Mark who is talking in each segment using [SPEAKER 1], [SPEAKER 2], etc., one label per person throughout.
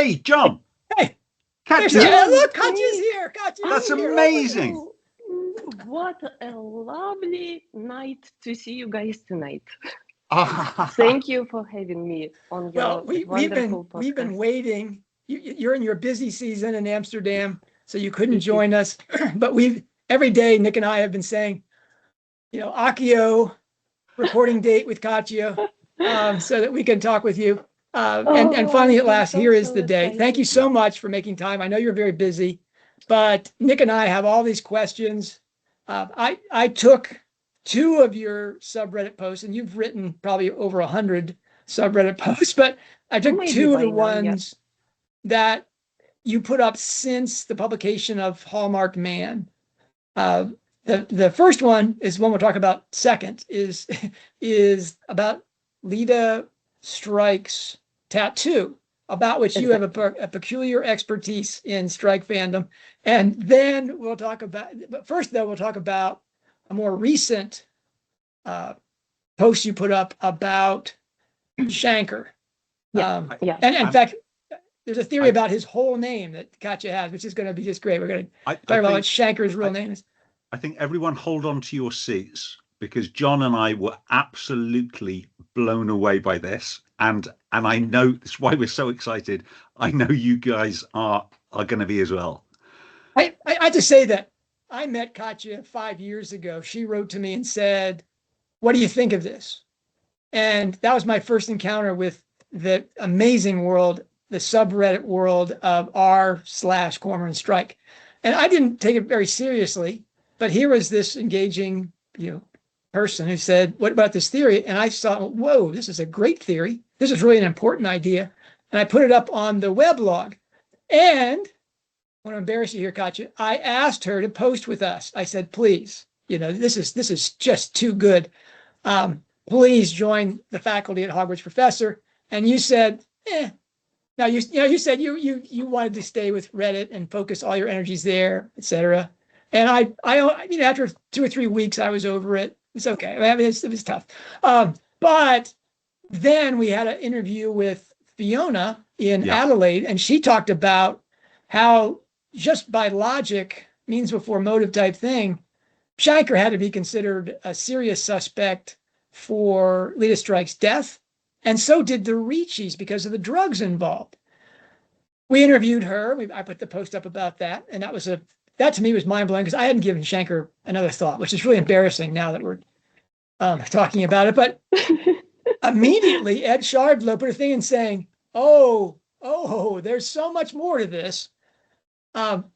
[SPEAKER 1] Hey, John.
[SPEAKER 2] Hey,
[SPEAKER 1] Katya.
[SPEAKER 2] look, Katya's here.
[SPEAKER 1] That's amazing.
[SPEAKER 3] What a lovely night to see you guys tonight.
[SPEAKER 1] Ah,
[SPEAKER 3] Thank you for having me on your wonderful podcast.
[SPEAKER 2] We've been waiting. You're in your busy season in Amsterdam, so you couldn't join us. But every day, Nick and I have been saying, Accio recording date with Katya, so that we can talk with you. And finally, at last, here is the day. Thank you so much for making time. I know you're very busy, but Nick and I have all these questions. I took 2 of your subreddit posts, and you've written probably over 100 subreddit posts, but I took 2 of the ones that you put up since the publication of Hallmarked Man. The first one is one we'll talk about second, is about Leda Strike's tattoo, about which you have a peculiar expertise in Strike fandom. And then we'll talk about, but first though, we'll talk about a more recent post you put up about Shanker. And in fact, there's a theory about his whole name that Katya has, which is going to be just great. We're going to talk about what Shanker's real name is.
[SPEAKER 1] I think everyone hold on to your seats, because John and I were absolutely blown away by this. And I know that's why we're so excited. I know you guys are going to be as well.
[SPEAKER 2] I have to say that I met Katya 5 years ago. She wrote to me and said, "What do you think of this?" And that was my first encounter with the amazing world, the subreddit world of r/Cormoran Strike. And I didn't take it very seriously, but here was this engaging, person who said, "What about this theory?" And I thought, whoa, this is a great theory. This is really an important idea. And I put it up on the weblog. And I want to embarrass you here, Katya, I asked her to post with us. I said, please, this is just too good. Please join the faculty at Hogwarts Professor. And you said, Now you said you wanted to stay with Reddit and focus all your energies there, etc. And I after 2 or 3 weeks, I was over it. It's okay. I mean, it was tough. But then we had an interview with Fiona in Adelaide, and she talked about how just by logic, means before motive type thing, Shanker had to be considered a serious suspect for Leda Strike's death. And so did the Ricci's because of the drugs involved. We interviewed her. I put the post up about that. And that to me was mind blowing because I hadn't given Shanker another thought, which is really embarrassing now that we're talking about it. But immediately Ed Shardlow put a thing in saying, oh, there's so much more to this.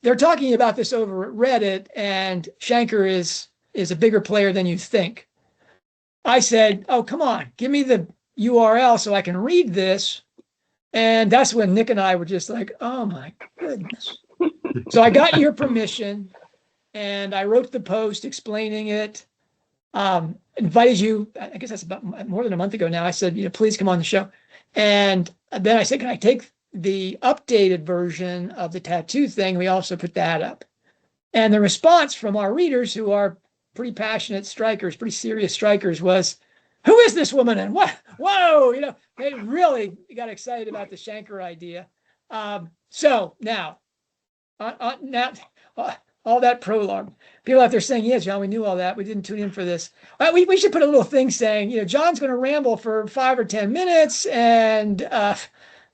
[SPEAKER 2] They're talking about this over at Reddit, and Shanker is a bigger player than you think. I said, oh, come on, give me the URL so I can read this. And that's when Nick and I were just like, oh my goodness. So I got your permission and I wrote the post explaining it, invited you, I guess that's about more than a month ago now. I said, please come on the show. And then I said, can I take the updated version of the tattoo thing? We also put that up. And the response from our readers, who are pretty passionate strikers, pretty serious strikers, was, who is this woman? And what? Whoa, they really got excited about the Shanker idea. So now, all that prologue, people out there saying, yeah, John, we knew all that. We didn't tune in for this. We should put a little thing saying, John's going to ramble for 5 or 10 minutes. And,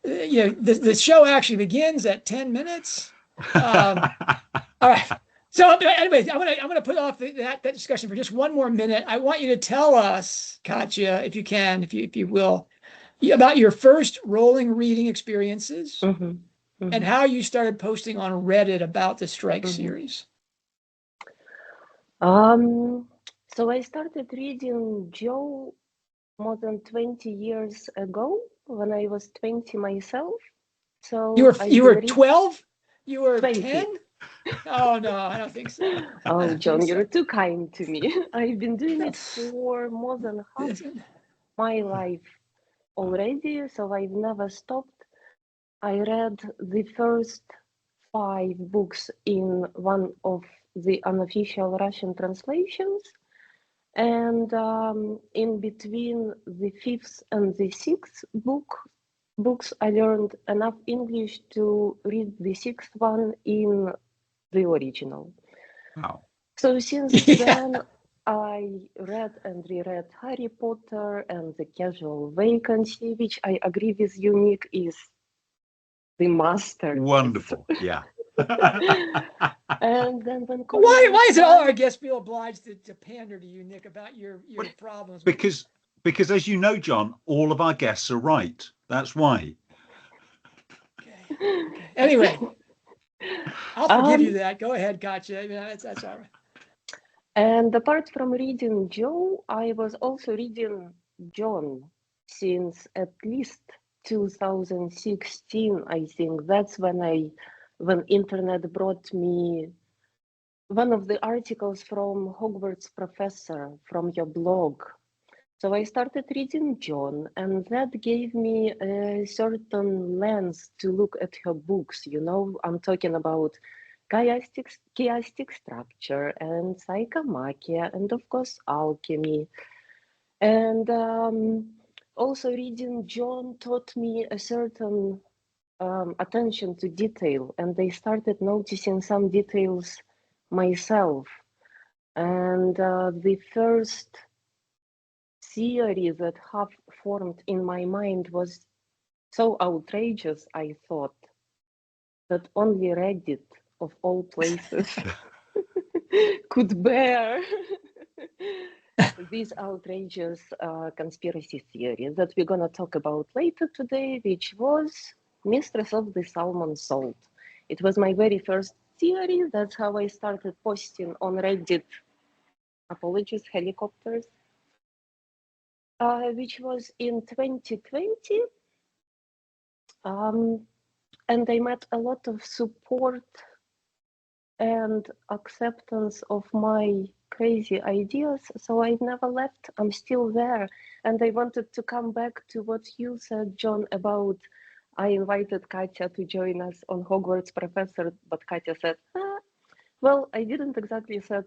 [SPEAKER 2] the show actually begins at 10 minutes. All right. So anyways, I'm gonna put off that discussion for just one more minute. I want you to tell us, Katya, if you can, if you will, about your first Rowling reading experiences and how you started posting on Reddit about the Strike series.
[SPEAKER 3] So I started reading Joe more than 20 years ago when I was 20 myself. So
[SPEAKER 2] you were 12? You were
[SPEAKER 3] 20.
[SPEAKER 2] 10? Oh no, I don't think so.
[SPEAKER 3] Oh, John, you're too kind to me. I've been doing it for more than half my life already, so I've never stopped. I read the first 5 books in one of the unofficial Russian translations, and in between the 5th and the 6th book, books, I learned enough English to read the sixth one in the original.
[SPEAKER 1] Wow.
[SPEAKER 3] So since then, I read and reread Harry Potter and The Casual Vacancy, which I agree with you, Nick, is the master.
[SPEAKER 1] Wonderful. Yeah.
[SPEAKER 3] And then when
[SPEAKER 2] Why is it all our guests feel obliged to pander to you, Nick, about your problems?
[SPEAKER 1] Because as you know, John, all of our guests are right. That's why.
[SPEAKER 2] Okay. Anyway, I'll forgive you that. Go ahead, Katya. That's all right.
[SPEAKER 3] And apart from reading Joe, I was also reading John since at least 2016. I think that's when internet brought me one of the articles from Hogwarts Professor from your blog. So I started reading John, and that gave me a certain lens to look at her books. You know, I'm talking about chiastic structure and psychomachia, and of course, alchemy. And also reading John taught me a certain attention to detail, and I started noticing some details myself. And the first theory that have formed in my mind was so outrageous, I thought, that only Reddit, of all places, could bear this outrageous conspiracy theory that we're going to talk about later today, which was Mistress of the Salmon Salt. It was my very first theory. That's how I started posting on Reddit. Apologies, helicopters. Which was in 2020. And I met a lot of support and acceptance of my crazy ideas. So I never left. I'm still there. And I wanted to come back to what you said, John, about I invited Katya to join us on Hogwarts Professor, but Katya said, well, I didn't exactly said,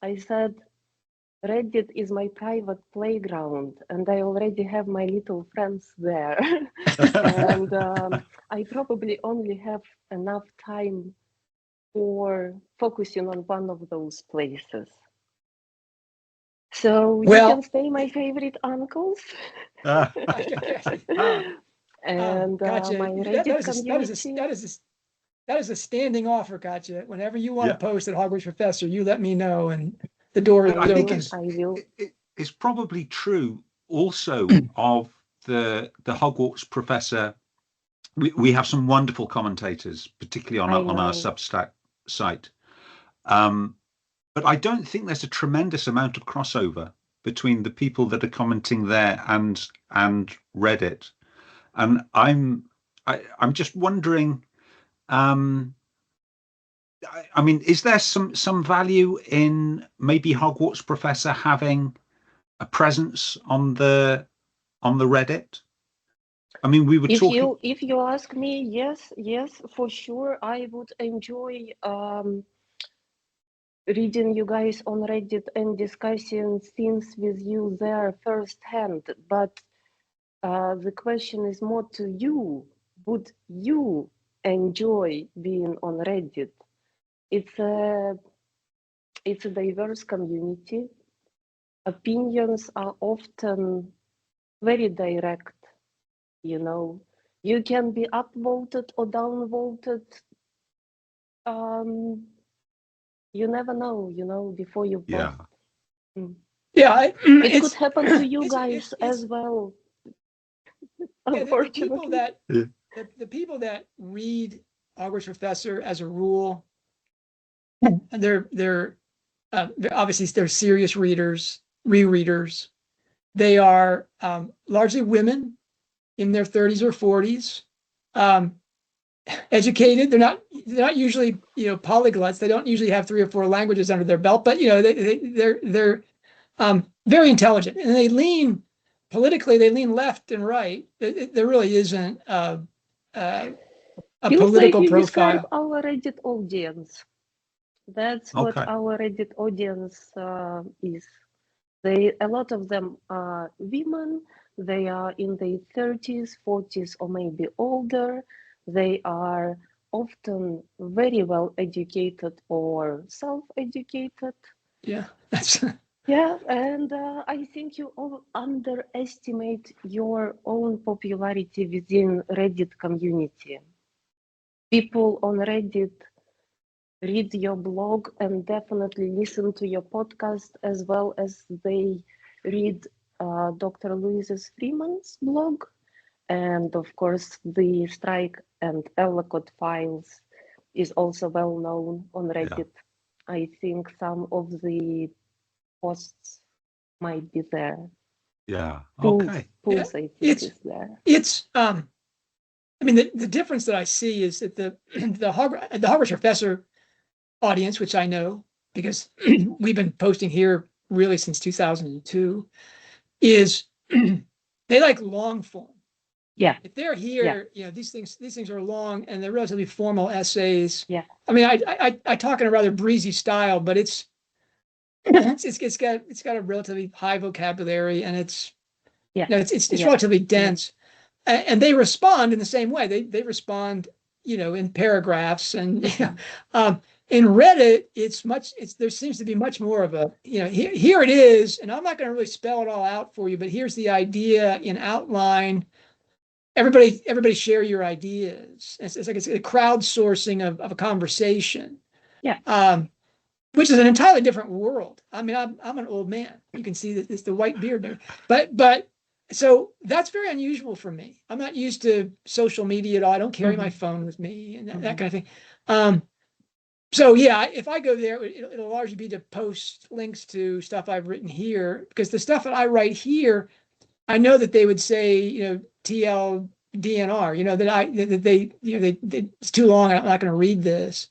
[SPEAKER 3] I said, Reddit is my private playground, and I already have my little friends there. And I probably only have enough time for focusing on one of those places. So you can stay my favorite uncles. And
[SPEAKER 2] Katya,
[SPEAKER 3] my Reddit community.
[SPEAKER 2] That is a standing offer, Katya. Whenever you want to post at Hogwarts Professor, you let me know, and the door is open.
[SPEAKER 1] It's probably true also of the Hogwarts Professor. We have some wonderful commentators, particularly on our Substack site. But I don't think there's a tremendous amount of crossover between the people that are commenting there and Reddit. And I'm just wondering, I mean, is there some value in maybe Hogwarts Professor having a presence on the Reddit? I mean, we were talking.
[SPEAKER 3] If you ask me, yes, for sure, I would enjoy reading you guys on Reddit and discussing things with you there firsthand. But the question is more to you. Would you enjoy being on Reddit? It's a diverse community. Opinions are often very direct. You know, you can be upvoted or downvoted. You never know, before you post.
[SPEAKER 2] Yeah,
[SPEAKER 3] it could happen to you guys as well. Unfortunately,
[SPEAKER 2] the people that read Hogwarts Professor as a rule, they're obviously they're serious readers, rereaders. They are largely women in their 30s or 40s, educated. They're not usually polyglots. They don't usually have 3 or 4 languages under their belt, but they're very intelligent, and they lean politically. They lean left and right. There really isn't a political
[SPEAKER 3] like you
[SPEAKER 2] profile.
[SPEAKER 3] Describe our Reddit audience. That's what our Reddit audience is. A lot of them are women, They are in their 30s, 40s, or maybe older. They are often very well educated or self-educated.
[SPEAKER 2] Yeah, that's
[SPEAKER 3] Yeah, and I think you all underestimate your own popularity within Reddit community. People on Reddit read your blog and definitely listen to your podcast, as well as they read Dr. Louise's Freeman's blog. And of course, the Strike and Ellicott files is also well known on Reddit. Yeah. I think some of the posts might be there.
[SPEAKER 1] Yeah. Okay.
[SPEAKER 3] Pulse, I think, is there.
[SPEAKER 2] It's I mean, the difference that I see is that the Hogwarts Professor audience, which I know because we've been posting here really since 2002, is they like long form.
[SPEAKER 3] Yeah.
[SPEAKER 2] If they're here, you know, these things are long and they're relatively formal essays.
[SPEAKER 3] Yeah.
[SPEAKER 2] I mean, I talk in a rather breezy style, but it's got a relatively high vocabulary, and it's relatively dense. And they respond in the same way. They respond, you know, in paragraphs, and in Reddit, there seems to be much more of a, you know, here it is, and I'm not going to really spell it all out for you, but here's the idea in outline. Everybody share your ideas. It's like it's a crowdsourcing of a conversation.
[SPEAKER 3] Yeah.
[SPEAKER 2] Which is an entirely different world. I mean, I'm an old man. You can see that it's the white beard, but so that's very unusual for me. I'm not used to social media at all. I don't carry my phone with me and that kind of thing. So yeah, if I go there, it'll largely be to post links to stuff I've written here, because the stuff that I write here, I know that they would say, you know, TLDNR, you know, that they it's too long. I'm not going to read this.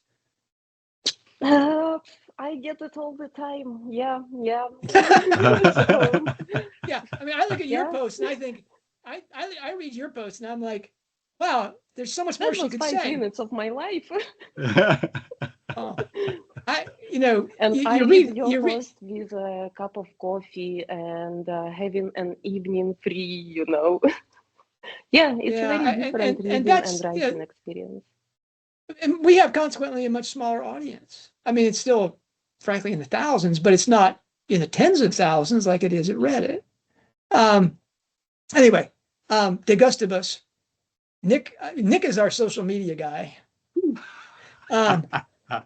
[SPEAKER 3] I get it all the time. Yeah.
[SPEAKER 2] So, yeah, I mean, I look at your posts and I think, I read your posts and I'm like, wow, there's so much more she could say.
[SPEAKER 3] 5 minutes of my life.
[SPEAKER 2] Oh, you know,
[SPEAKER 3] and I read your post with a cup of coffee and having an evening free, you know. Yeah, it's very different reading and writing experience.
[SPEAKER 2] And we have consequently a much smaller audience. I mean, it's still, frankly, in the thousands, but it's not in the tens of thousands like it is at Reddit. Anyway, De Gustibus. Nick is our social media guy.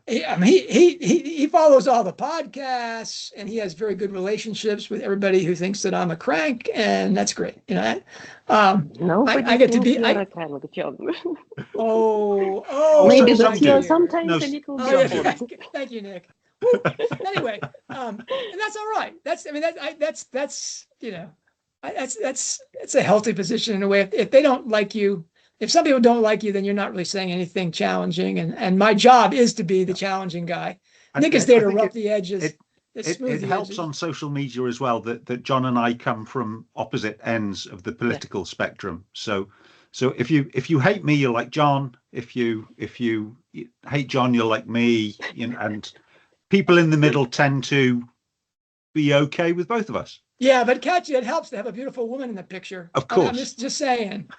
[SPEAKER 2] He follows all the podcasts, and he has very good relationships with everybody who thinks that I'm a crank, and that's great. You know,
[SPEAKER 3] I get to be a crank, John. Maybe that's sometimes a little bit.
[SPEAKER 2] Thank you, Nick. Anyway, and that's all right. That's you know, that's a healthy position in a way. If they don't like you, if some people don't like you, then you're not really saying anything challenging. And my job is to be the challenging guy. Nick is there to rough the edges.
[SPEAKER 1] It helps on social media as well that John and I come from opposite ends of the political spectrum. So if you hate me, you're like John. If you hate John, you're like me. You know, and people in the middle tend to be okay with both of us.
[SPEAKER 2] Yeah, but Katya, it helps to have a beautiful woman in the picture.
[SPEAKER 1] Of course.
[SPEAKER 2] I'm just saying.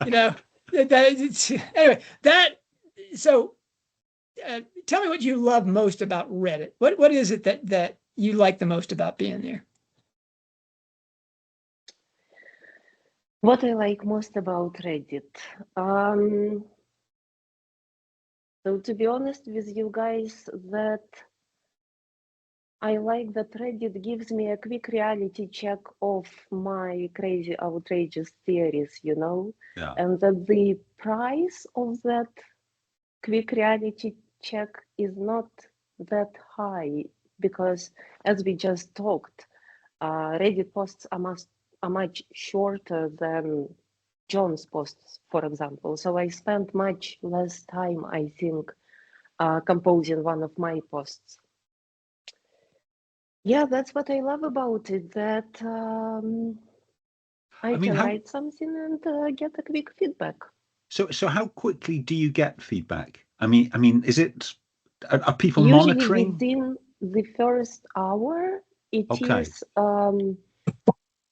[SPEAKER 2] You know, anyway, so tell me what you love most about Reddit. What is it that you like the most about being there?
[SPEAKER 3] What I like most about Reddit. So to be honest with you guys, that I like that Reddit gives me a quick reality check of my crazy, outrageous theories, you know, and that the price of that quick reality check is not that high, because as we just talked, Reddit posts are much shorter than John's posts, for example. So I spent much less time, I think, composing one of my posts. Yeah, that's what I love about it, that I can write something and get a quick feedback.
[SPEAKER 1] So how quickly do you get feedback? I mean, is it, are people
[SPEAKER 3] usually
[SPEAKER 1] monitoring?
[SPEAKER 3] Within the first hour, it is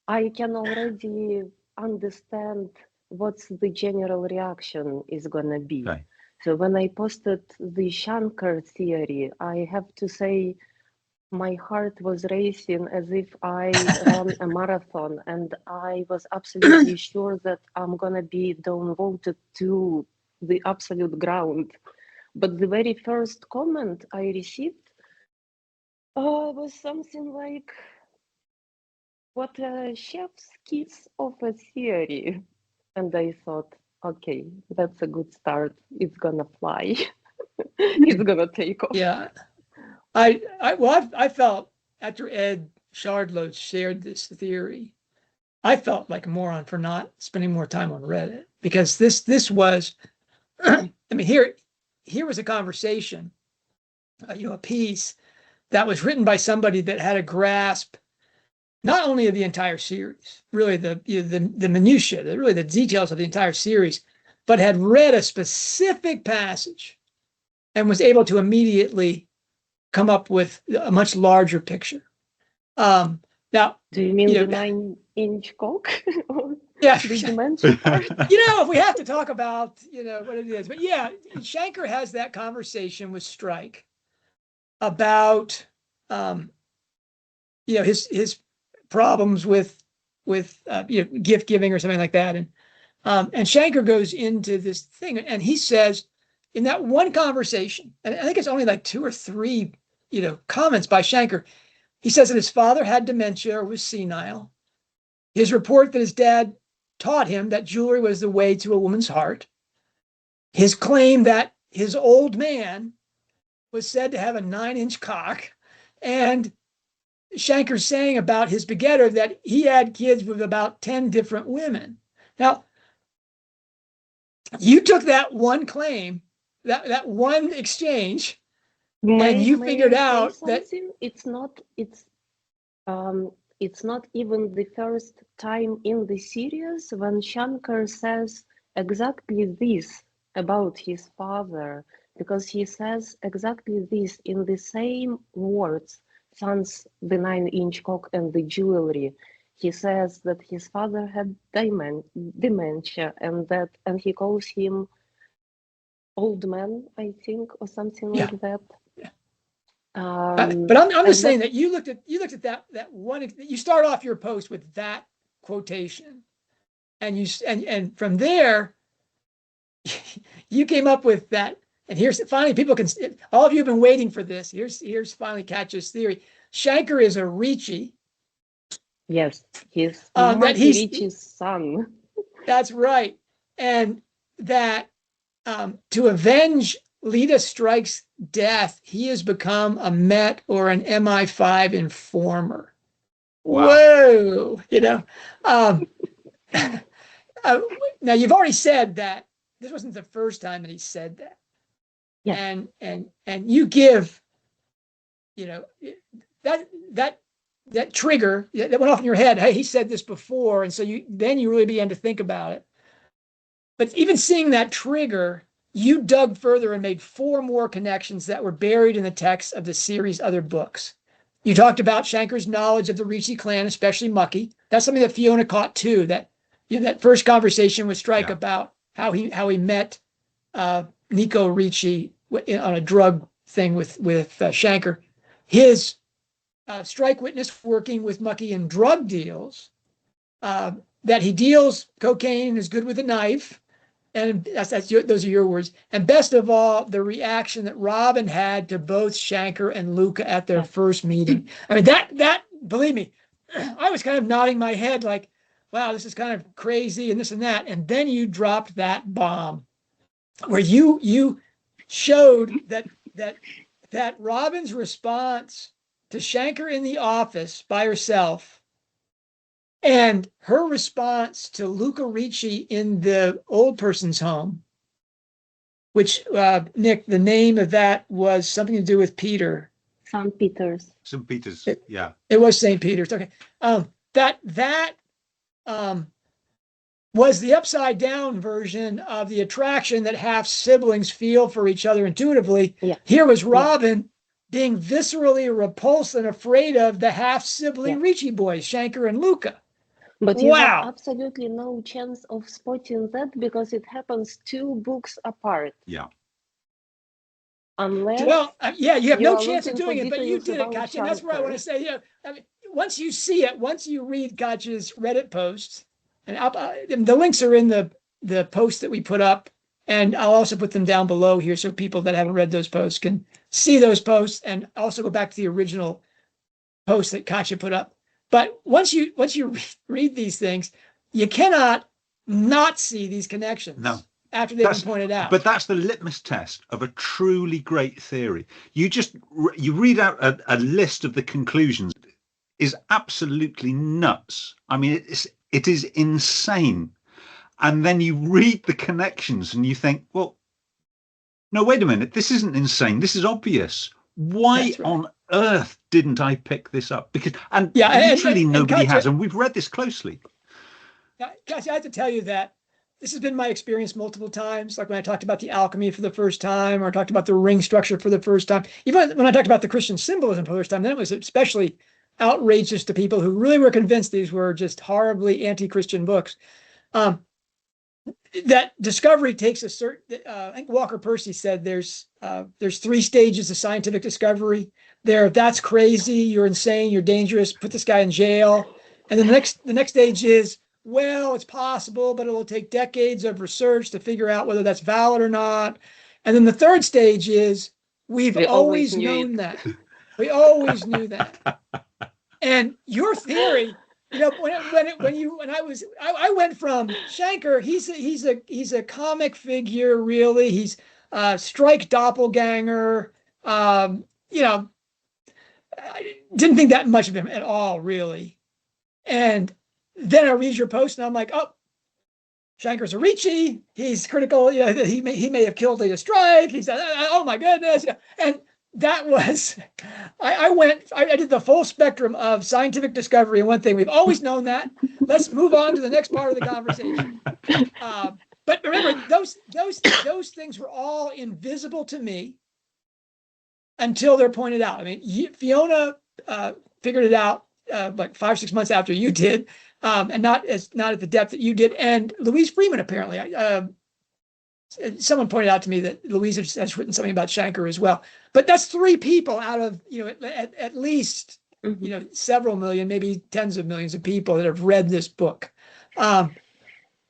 [SPEAKER 3] I can already understand what's the general reaction is gonna be.
[SPEAKER 1] Okay.
[SPEAKER 3] So when I posted the Shanker theory, I have to say my heart was racing as if I ran a marathon, and I was absolutely sure that I'm gonna be downvoted to the absolute ground. But the very first comment I received was something like, what a chef's kiss of a theory. And I thought, okay, that's a good start. It's gonna fly. It's gonna take off.
[SPEAKER 2] Yeah. I felt after Ed Shardlow shared this theory, I felt like a moron for not spending more time on Reddit, because this was, I mean, here was a conversation, a piece that was written by somebody that had a grasp not only of the entire series, really the minutiae, really the details of the entire series, but had read a specific passage and was able to immediately come up with a much larger picture. Now,
[SPEAKER 3] do you mean the 9-inch cock?
[SPEAKER 2] Yeah,
[SPEAKER 3] the dimension part?
[SPEAKER 2] If we have to talk about what it is, but yeah, Shanker has that conversation with Strike about his problems with gift giving or something like that, and Shanker goes into this thing, and he says in that one conversation, and I think it's only like 2 or 3 comments by Shanker, he says that his father had dementia or was senile. His report that his dad taught him that jewelry was the way to a woman's heart. His claim that his old man was said to have a 9-inch cock. And Shanker saying about his begetter that he had kids with about 10 different women. Now, you took that one claim, that one exchange, and you figured out that
[SPEAKER 3] it's not even the first time in the series when Shanker says exactly this about his father, because he says exactly this in the same words, sans the 9-inch cock and the jewelry. He says that his father had dementia, and he calls him old man, I think, or something like that.
[SPEAKER 2] But I'm just saying that you looked at that one. You start off your post with that quotation, and from there, you came up with that. And here's finally, people can, all of you have been waiting for this. Here's finally Katya's theory. Shanker is a Ricci.
[SPEAKER 3] Yes, he's Ricci's son.
[SPEAKER 2] That's right, and that to avenge Leda Strike's death, he has become a Met or an MI5 informer. Wow. Whoa, now you've already said that this wasn't the first time that he said that. Yeah. And you give, that trigger that went off in your head. Hey, he said this before, and so you really began to think about it. But even seeing that trigger, you dug further and made 4 more connections that were buried in the text of the series' other books. You talked about Shanker's knowledge of the Ricci clan, especially Mucky. That's something that Fiona caught too. That that first conversation with Strike about how he met Nico Ricci on a drug thing with Shanker. His Strike witness working with Mucky in drug deals. That he deals cocaine and is good with a knife. And those are your words. And best of all, the reaction that Robin had to both Shanker and Luca at their first meeting. I mean, that believe me, I was kind of nodding my head like, wow, this is kind of crazy and this and that. And then you dropped that bomb where you showed that Robin's response to Shanker in the office by herself and her response to Luca Ricci in the old person's home, which, Nick, the name of that was something to do with Peter.
[SPEAKER 3] St. Peter's.
[SPEAKER 1] St. Peter's, yeah.
[SPEAKER 2] It was St. Peter's. Okay. That was the upside down version of the attraction that half siblings feel for each other intuitively. Yeah. Here was Robin being viscerally repulsed and afraid of the half sibling Ricci boys, Shanker and Luca.
[SPEAKER 3] But you have
[SPEAKER 2] Wow.
[SPEAKER 3] absolutely no chance of spotting that because it happens 2 books apart.
[SPEAKER 1] Yeah.
[SPEAKER 3] Unless
[SPEAKER 2] Well, yeah, you have
[SPEAKER 3] you
[SPEAKER 2] no
[SPEAKER 3] are
[SPEAKER 2] chance of
[SPEAKER 3] looking for
[SPEAKER 2] doing it, but you
[SPEAKER 3] details
[SPEAKER 2] did it,
[SPEAKER 3] about
[SPEAKER 2] Katya. And that's where I want to
[SPEAKER 3] Shanker.
[SPEAKER 2] say, I mean, once you see it, once you read Katya's Reddit posts, and the links are in the post that we put up, and I'll also put them down below here so people that haven't read those posts can see those posts and also go back to the original post that Katya put up. But once you read these things, you cannot not see these connections.
[SPEAKER 1] No.
[SPEAKER 2] After they've been pointed out.
[SPEAKER 1] But that's the litmus test of a truly great theory. You read out a list of the conclusions is absolutely nuts. I mean, it is insane. And then you read the connections and you think, well, no, wait a minute, this isn't insane. This is obvious. Why
[SPEAKER 2] That's right.
[SPEAKER 1] on earth didn't I pick this up? Because
[SPEAKER 2] Yeah,
[SPEAKER 1] literally nobody
[SPEAKER 2] Katya,
[SPEAKER 1] has, and we've read this closely.
[SPEAKER 2] Katya, I have to tell you that this has been my experience multiple times. Like when I talked about the alchemy for the first time, or talked about the ring structure for the first time. Even when I talked about the Christian symbolism for the first time, then it was especially outrageous to people who really were convinced these were just horribly anti-Christian books. That discovery takes a certain. I think Walker Percy said there's 3 stages of scientific discovery. That's crazy, you're insane, you're dangerous, put this guy in jail. And then the next stage is, well, it's possible, but it'll take decades of research to figure out whether that's valid or not. And then the third stage is, we always known that. We always knew that. And your theory, I went from Shanker, he's a comic figure, really. He's strike doppelganger. I didn't think that much of him at all, really. And then I read your post and I'm like, oh, Shanker's a Ricci. He's critical. He may have killed Leda Strike. He's oh my goodness. And that was, I did the full spectrum of scientific discovery. And one thing, we've always known that. Let's move on to the next part of the conversation. But remember, those things were all invisible to me until they're pointed out. I mean, Fiona figured it out like 5-6 months after you did, and not at the depth that you did. And Louise Freeman, apparently, someone pointed out to me that Louise has written something about Shanker as well. But that's 3 people out of at least several million, maybe tens of millions of people that have read this book.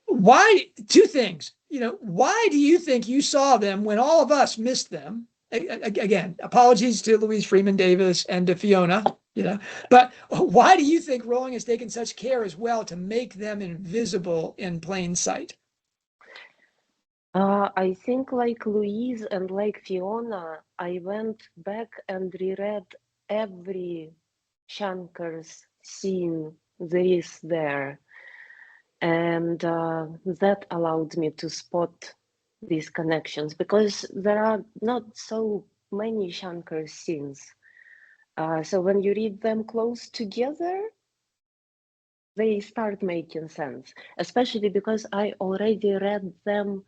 [SPEAKER 2] Why? 2 things. Why do you think you saw them when all of us missed them? Again, apologies to Louise Freeman Davis and to Fiona, but why do you think Rowling has taken such care as well to make them invisible in plain sight?
[SPEAKER 3] I think like Louise and like Fiona, I went back and reread every Shanker's scene there is there. And that allowed me to spot these connections because there are not so many Shanker scenes. So when you read them close together, they start making sense, especially because I already read them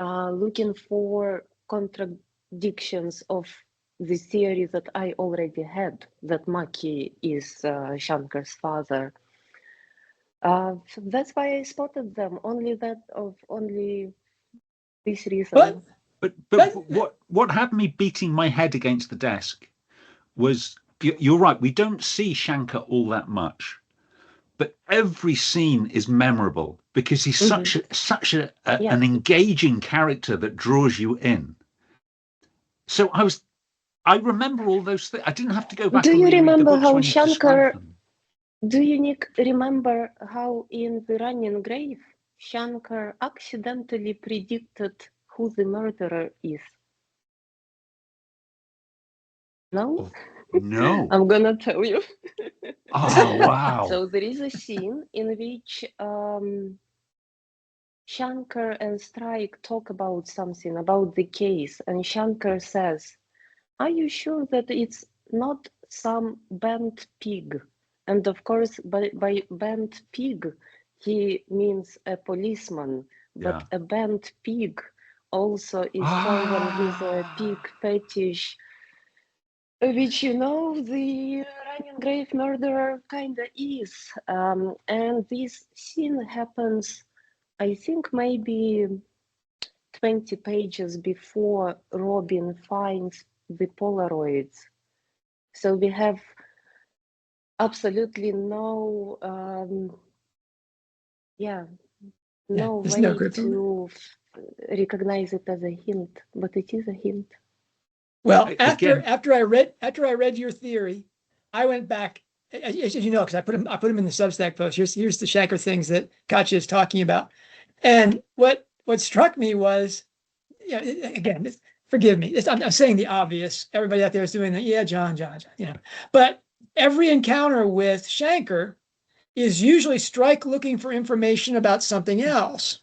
[SPEAKER 3] looking for contradictions of the theory that I already had, that Maki is Shanker's father. That's why I spotted them, only this reason.
[SPEAKER 1] But what had me beating my head against the desk was, you're right, we don't see Shanker all that much, but every scene is memorable because he's such an engaging character that draws you in. So I remember all those things. I didn't have to go back.
[SPEAKER 3] Do
[SPEAKER 1] and
[SPEAKER 3] you
[SPEAKER 1] reread
[SPEAKER 3] remember
[SPEAKER 1] the books
[SPEAKER 3] how
[SPEAKER 1] when
[SPEAKER 3] Shanker? Do you, Nick, remember how in The Running Grave, Shanker accidentally predicted who the murderer is? No?
[SPEAKER 1] No.
[SPEAKER 3] I'm gonna tell you.
[SPEAKER 1] Oh, wow.
[SPEAKER 3] So there is a scene in which Shanker and Strike talk about something, about the case, and Shanker says, "Are you sure that it's not some bent pig?" And of course, by bent pig, he means a policeman, but a bent pig also is someone with a pig fetish. which the running grave murderer kinda is. And this scene happens, I think, maybe 20 pages before Robin finds the Polaroids. So we have absolutely no way to recognize it as a hint, but it is a hint.
[SPEAKER 2] Well, after I read your theory, I went back, as you know, because I put them in the Substack post. Here's the Shanker things that Katya is talking about, and what struck me was, again, forgive me, I'm saying the obvious. Everybody out there is doing that. Yeah, John, but every encounter with Shanker is usually Strike looking for information about something else,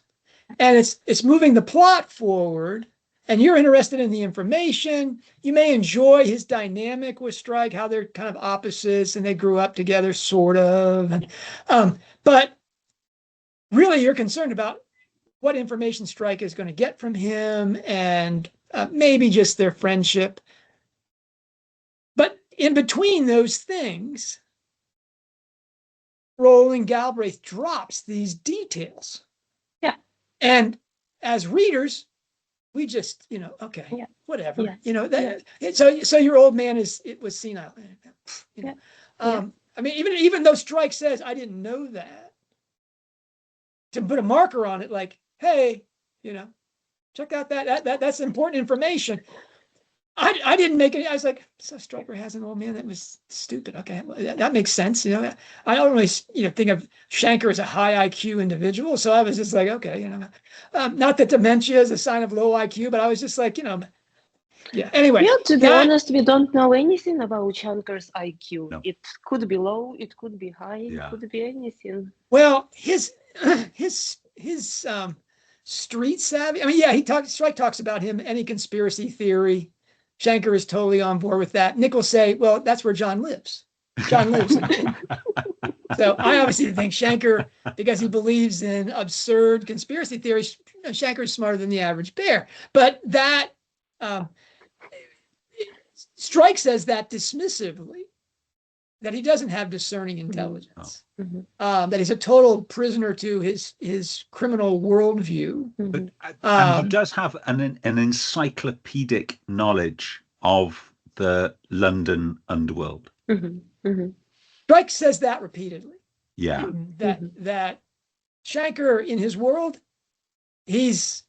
[SPEAKER 2] and it's moving the plot forward. And you're interested in the information. You may enjoy his dynamic with Strike, how they're kind of opposites and they grew up together, sort of. But really, you're concerned about what information Strike is going to get from him and maybe just their friendship. But in between those things, Rowling Galbraith drops these details.
[SPEAKER 3] Yeah.
[SPEAKER 2] And as readers, we just, okay, whatever, So your old man was senile. I mean, even though Strike says, I didn't know that, to put a marker on it, like, hey, check out that's important information. I didn't make it. I was like, so Striker has an old man that was stupid. Okay, that makes sense. I don't really, think of Shanker as a high IQ individual. So I was just like, okay, not that dementia is a sign of low IQ, but I was just like, yeah. Anyway.
[SPEAKER 3] Yeah, to be honest, we don't know anything about Shanker's IQ. No. It could be low, it could be high, it could be anything.
[SPEAKER 2] Well, his street savvy. I mean, Strike talks about him, any conspiracy theory. Shanker is totally on board with that. Nick will say, well, that's where John lives. John lives. So I obviously think Shanker, because he believes in absurd conspiracy theories, Shanker is smarter than the average bear. But that Strike says that dismissively, that he doesn't have discerning intelligence, that he's a total prisoner to his criminal worldview.
[SPEAKER 1] But, and he does have an encyclopedic knowledge of the London underworld.
[SPEAKER 2] Strike says that repeatedly.
[SPEAKER 1] Yeah.
[SPEAKER 2] That Shanker in his world, he's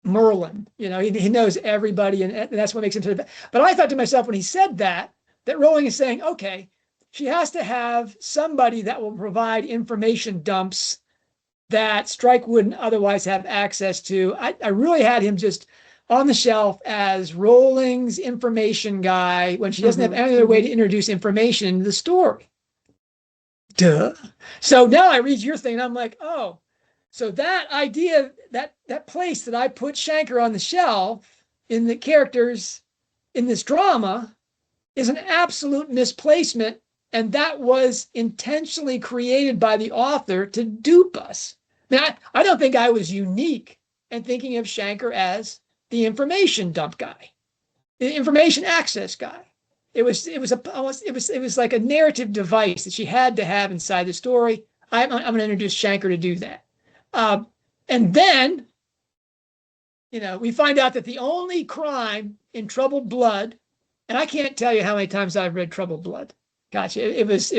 [SPEAKER 2] Merlin. He knows everybody, and that's what makes him so. But I thought to myself when he said that Rowling is saying, okay, she has to have somebody that will provide information dumps that Strike wouldn't otherwise have access to. I really had him just on the shelf as Rowling's information guy when she doesn't have any other way to introduce information into the story. Duh. So now I read your thing and I'm like, oh, so that idea, that place that I put Shanker on the shelf in the characters in this drama is an absolute misplacement. And that was intentionally created by the author to dupe us. Now, I don't think I was unique in thinking of Shanker as the information dump guy, the information access guy. It was like a narrative device that she had to have inside the story. I'm going to introduce Shanker to do that. And then, we find out that the only crime in Troubled Blood, and I can't tell you how many times I've read Troubled Blood. Gotcha. It was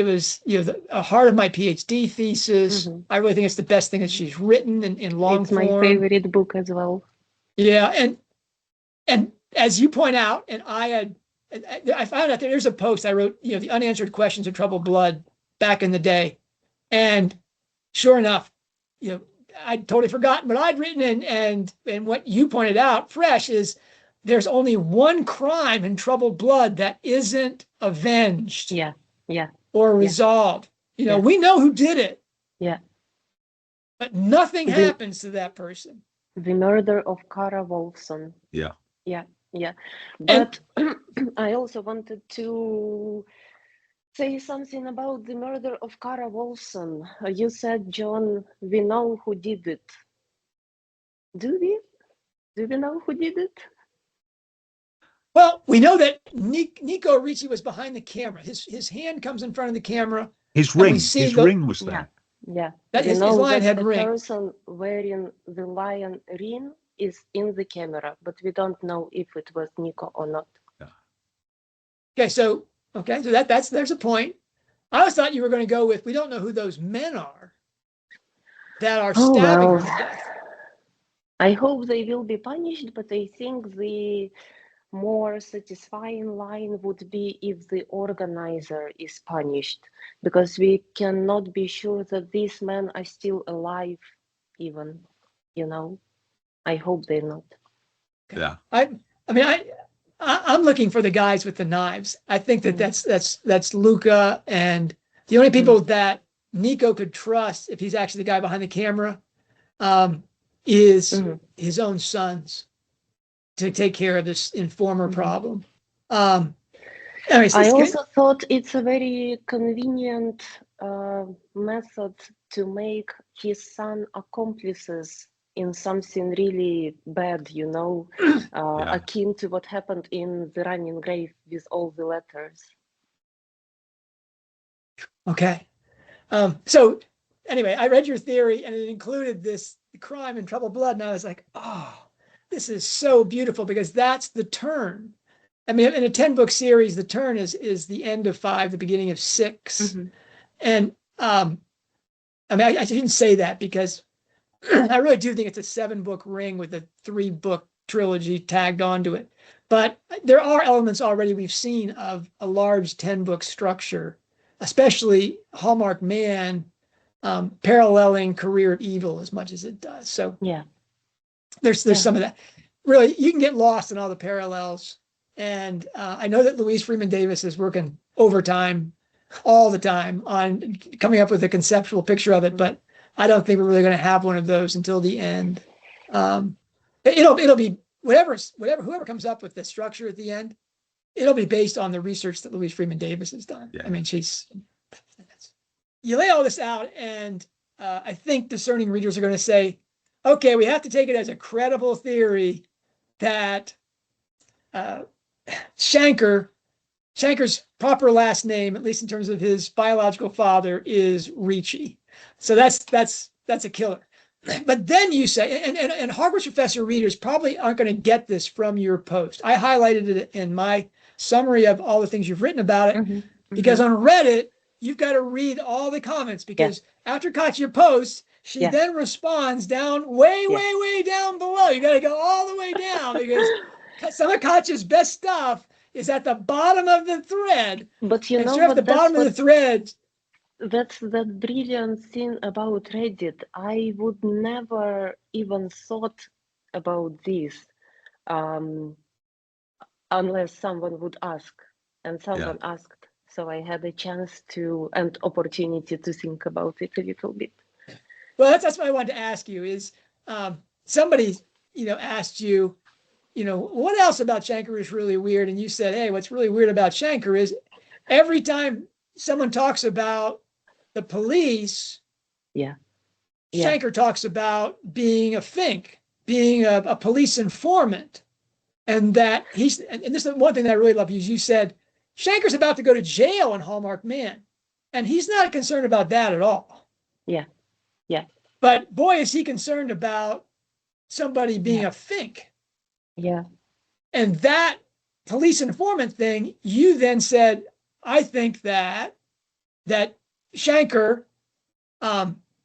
[SPEAKER 2] a heart of my PhD thesis. I really think it's the best thing that she's written in long form.
[SPEAKER 3] It's my favorite book as well.
[SPEAKER 2] Yeah, and as you point out, and I found out that there's a post I wrote, the unanswered questions of Troubled Blood back in the day, and sure enough, I'd totally forgotten what I'd written, and what you pointed out fresh is there's only one crime in Troubled Blood that isn't avenged. Or resolved. We know who did it. But nothing happens to that person.
[SPEAKER 3] The murder of Kara Wolfson.
[SPEAKER 1] Yeah.
[SPEAKER 3] But I also wanted to say something about the murder of Kara Wolfson. You said, John, we know who did it. Do we? Do we know who did it?
[SPEAKER 2] Well, we know that Nico Ricci was behind the camera. His hand comes in front of the camera.
[SPEAKER 1] His
[SPEAKER 2] and we
[SPEAKER 1] ring,
[SPEAKER 2] see
[SPEAKER 1] his
[SPEAKER 2] the-
[SPEAKER 1] ring was there.
[SPEAKER 3] Yeah.
[SPEAKER 2] That
[SPEAKER 3] We
[SPEAKER 2] his
[SPEAKER 3] know
[SPEAKER 2] lion
[SPEAKER 3] that
[SPEAKER 2] head
[SPEAKER 3] the
[SPEAKER 2] ring.
[SPEAKER 3] person wearing the lion ring is in the camera, but we don't know if it was Nico or not.
[SPEAKER 2] Okay, so there's a point. I always thought you were going to go with, we don't know who those men are that are
[SPEAKER 3] Oh,
[SPEAKER 2] stabbing her
[SPEAKER 3] well.
[SPEAKER 2] to death.
[SPEAKER 3] I hope they will be punished, but I think the more satisfying line would be if the organizer is punished, because we cannot be sure that these men are still alive, even, you know. I hope they're not.
[SPEAKER 1] Yeah.
[SPEAKER 2] I'm looking for the guys with the knives. I think that that's Luca, and the only people that Nico could trust, if he's actually the guy behind the camera, is his own sons to take care of this informer problem. Anyways,
[SPEAKER 3] I also thought it's a very convenient method to make his son accomplices in something really bad, you know, akin to what happened in the running grave with all the letters.
[SPEAKER 2] Okay. So anyway, I read your theory and it included this crime and troubled blood. And I was like, oh, this is so beautiful, because that's the turn. I mean, in a 10-book series, the turn is the end of 5, the beginning of 6. And I mean, I shouldn't say that, because I really do think it's a 7-book ring with a 3-book trilogy tagged onto it. But there are elements already we've seen of a large 10-book structure, especially Hallmarked Man, paralleling Career of Evil as much as it does. So
[SPEAKER 3] yeah,
[SPEAKER 2] there's some of that. Really, you can get lost in all the parallels. And I know that Louise Freeman Davis is working overtime all the time on coming up with a conceptual picture of it, but I don't think we're really going to have one of those until the end. It'll be whoever comes up with the structure at the end, it'll be based on the research that Louise Freeman Davis has done. Yeah. I mean, you lay all this out, and I think discerning readers are going to say, okay, we have to take it as a credible theory that Shanker's proper last name, at least in terms of his biological father, is Ricci. So that's a killer. But then you say, and Hogwarts Professor readers probably aren't going to get this from your post. I highlighted it in my summary of all the things you've written about it, because on Reddit, you've got to read all the comments, because after Katya posts, she then responds down way down below. You got to go all the way down, because some of Katya's best stuff is at the bottom of the thread.
[SPEAKER 3] But you know,
[SPEAKER 2] at the bottom of the thread.
[SPEAKER 3] That's the brilliant thing about Reddit. I would never even thought about this unless someone would ask, and someone asked. So I had a chance and opportunity to think about it a little bit.
[SPEAKER 2] Well, that's what I wanted to ask you is somebody, asked you, what else about Shanker is really weird? And you said, hey, what's really weird about Shanker is every time someone talks about the police, Shanker talks about being a fink, being a police informant, and that and this is one thing that I really love, is you said Shanker's about to go to jail in Hallmarked Man, and he's not concerned about that at all.
[SPEAKER 3] Yeah.
[SPEAKER 2] But boy, is he concerned about somebody being a fink.
[SPEAKER 3] Yeah.
[SPEAKER 2] And that police informant thing, you then said, I think that Shanker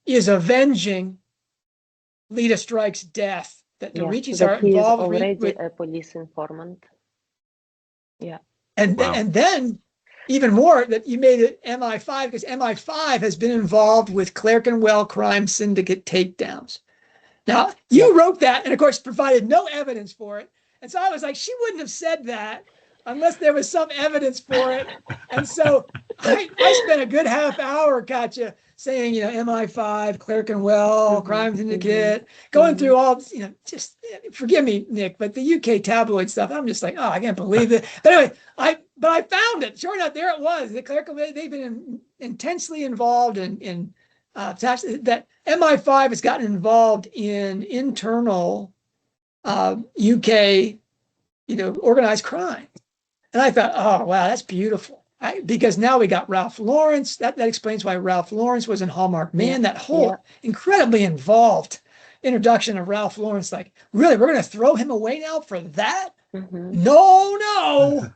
[SPEAKER 2] is avenging Leda Strike's death, that the Riccis are involved
[SPEAKER 3] already a police informant. Yeah.
[SPEAKER 2] And then even more, that you made it MI5, because MI5 has been involved with Clerkenwell crime syndicate takedowns. Now, you wrote that and, of course, provided no evidence for it. And so I was like, she wouldn't have said that unless there was some evidence for it. And so I spent a good half hour, Katya, saying, MI5, Clerkenwell, crime syndicate, going through all, just forgive me, Nick, but the UK tabloid stuff, I'm just like, oh, I can't believe it. But anyway, I found it. Sure enough, there it was. The Clerkenwell, they've been intensely involved in that MI5 has gotten involved in internal UK organized crime. And I thought, oh, wow, that's beautiful. Because now we got Ralph Lawrence. That explains why Ralph Lawrence was in Hallmarked Man. That whole incredibly involved introduction of Ralph Lawrence. Like, really, we're going to throw him away now for that? No.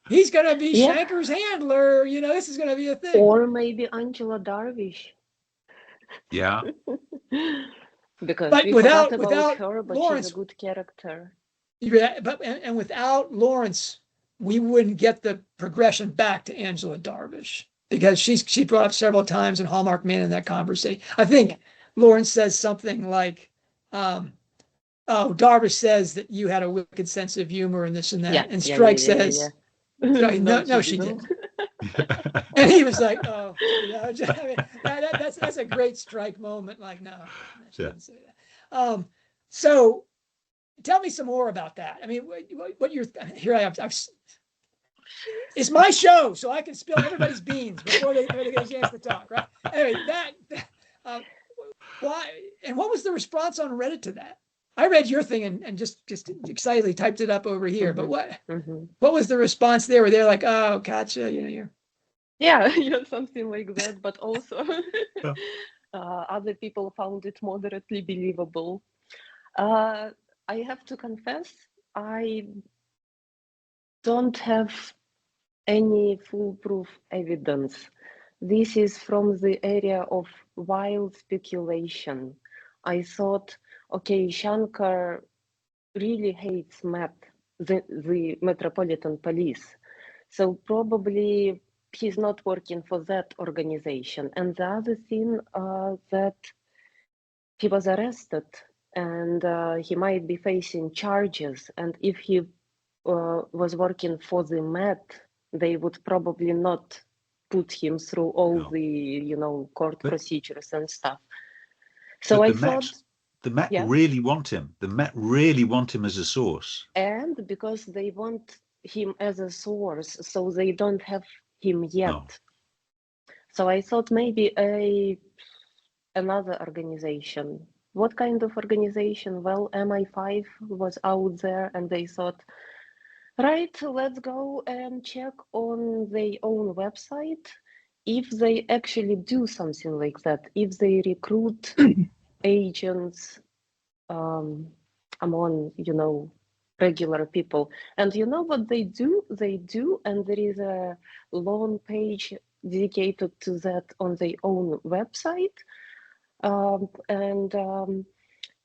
[SPEAKER 2] He's going to be Shanker's handler. This is going to be a thing.
[SPEAKER 3] Or maybe Angela Darvish.
[SPEAKER 1] Yeah.
[SPEAKER 3] Because
[SPEAKER 2] but
[SPEAKER 3] we
[SPEAKER 2] without
[SPEAKER 3] her, but
[SPEAKER 2] Lawrence,
[SPEAKER 3] she's a good character.
[SPEAKER 2] Yeah, and without Lawrence, we wouldn't get the progression back to Angela Darvish, because she brought up several times in Hallmarked Man in that conversation. I think Lawrence says something like, Darvish says that you had a wicked sense of humor and this and that. And Strike says, no, she didn't. And he was like, oh, that's a great Strike moment. Like, no, she didn't say that. So tell me some more about that. I mean, what you're here. It's my show, so I can spill everybody's beans before they get a chance to talk, right? Anyway, why and what was the response on Reddit to that? I read your thing and just excitedly typed it up over here. But what was the response there? Were they like, oh, Katya, you're
[SPEAKER 3] something like that. But also, other people found it moderately believable. I have to confess, I don't have any foolproof evidence. This is from the area of wild speculation. I thought, okay, Shanker really hates MEP, the Metropolitan Police. So probably he's not working for that organization. And the other thing, that he was arrested and he might be facing charges. And if he was working for the Met, they would probably not put him through all the, court procedures and stuff. So I thought
[SPEAKER 1] the Met really want him. The Met really want him as a source.
[SPEAKER 3] And because they want him as a source, so they don't have him yet. No. So I thought maybe another organization. What kind of organization? Well, MI5 was out there and they thought, right, let's go and check on their own website if they actually do something like that, if they recruit agents among, regular people. And you know what they do? They do, and there is a long page dedicated to that on their own website.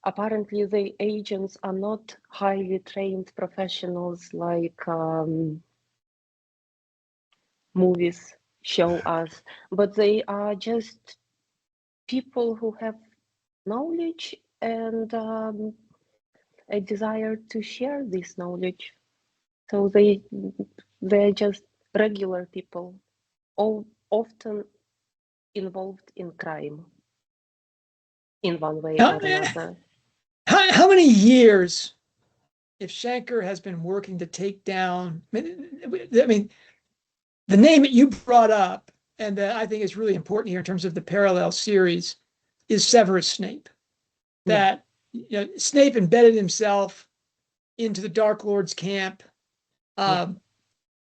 [SPEAKER 3] Apparently the agents are not highly trained professionals like movies show us, but they are just people who have knowledge and a desire to share this knowledge. So they're just regular people, all often involved in crime in one way or another.
[SPEAKER 2] How many years, if Shanker has been working to take down, I mean, the name that you brought up, and that I think is really important here in terms of the parallel series, is Severus Snape. That Snape embedded himself into the Dark Lord's camp.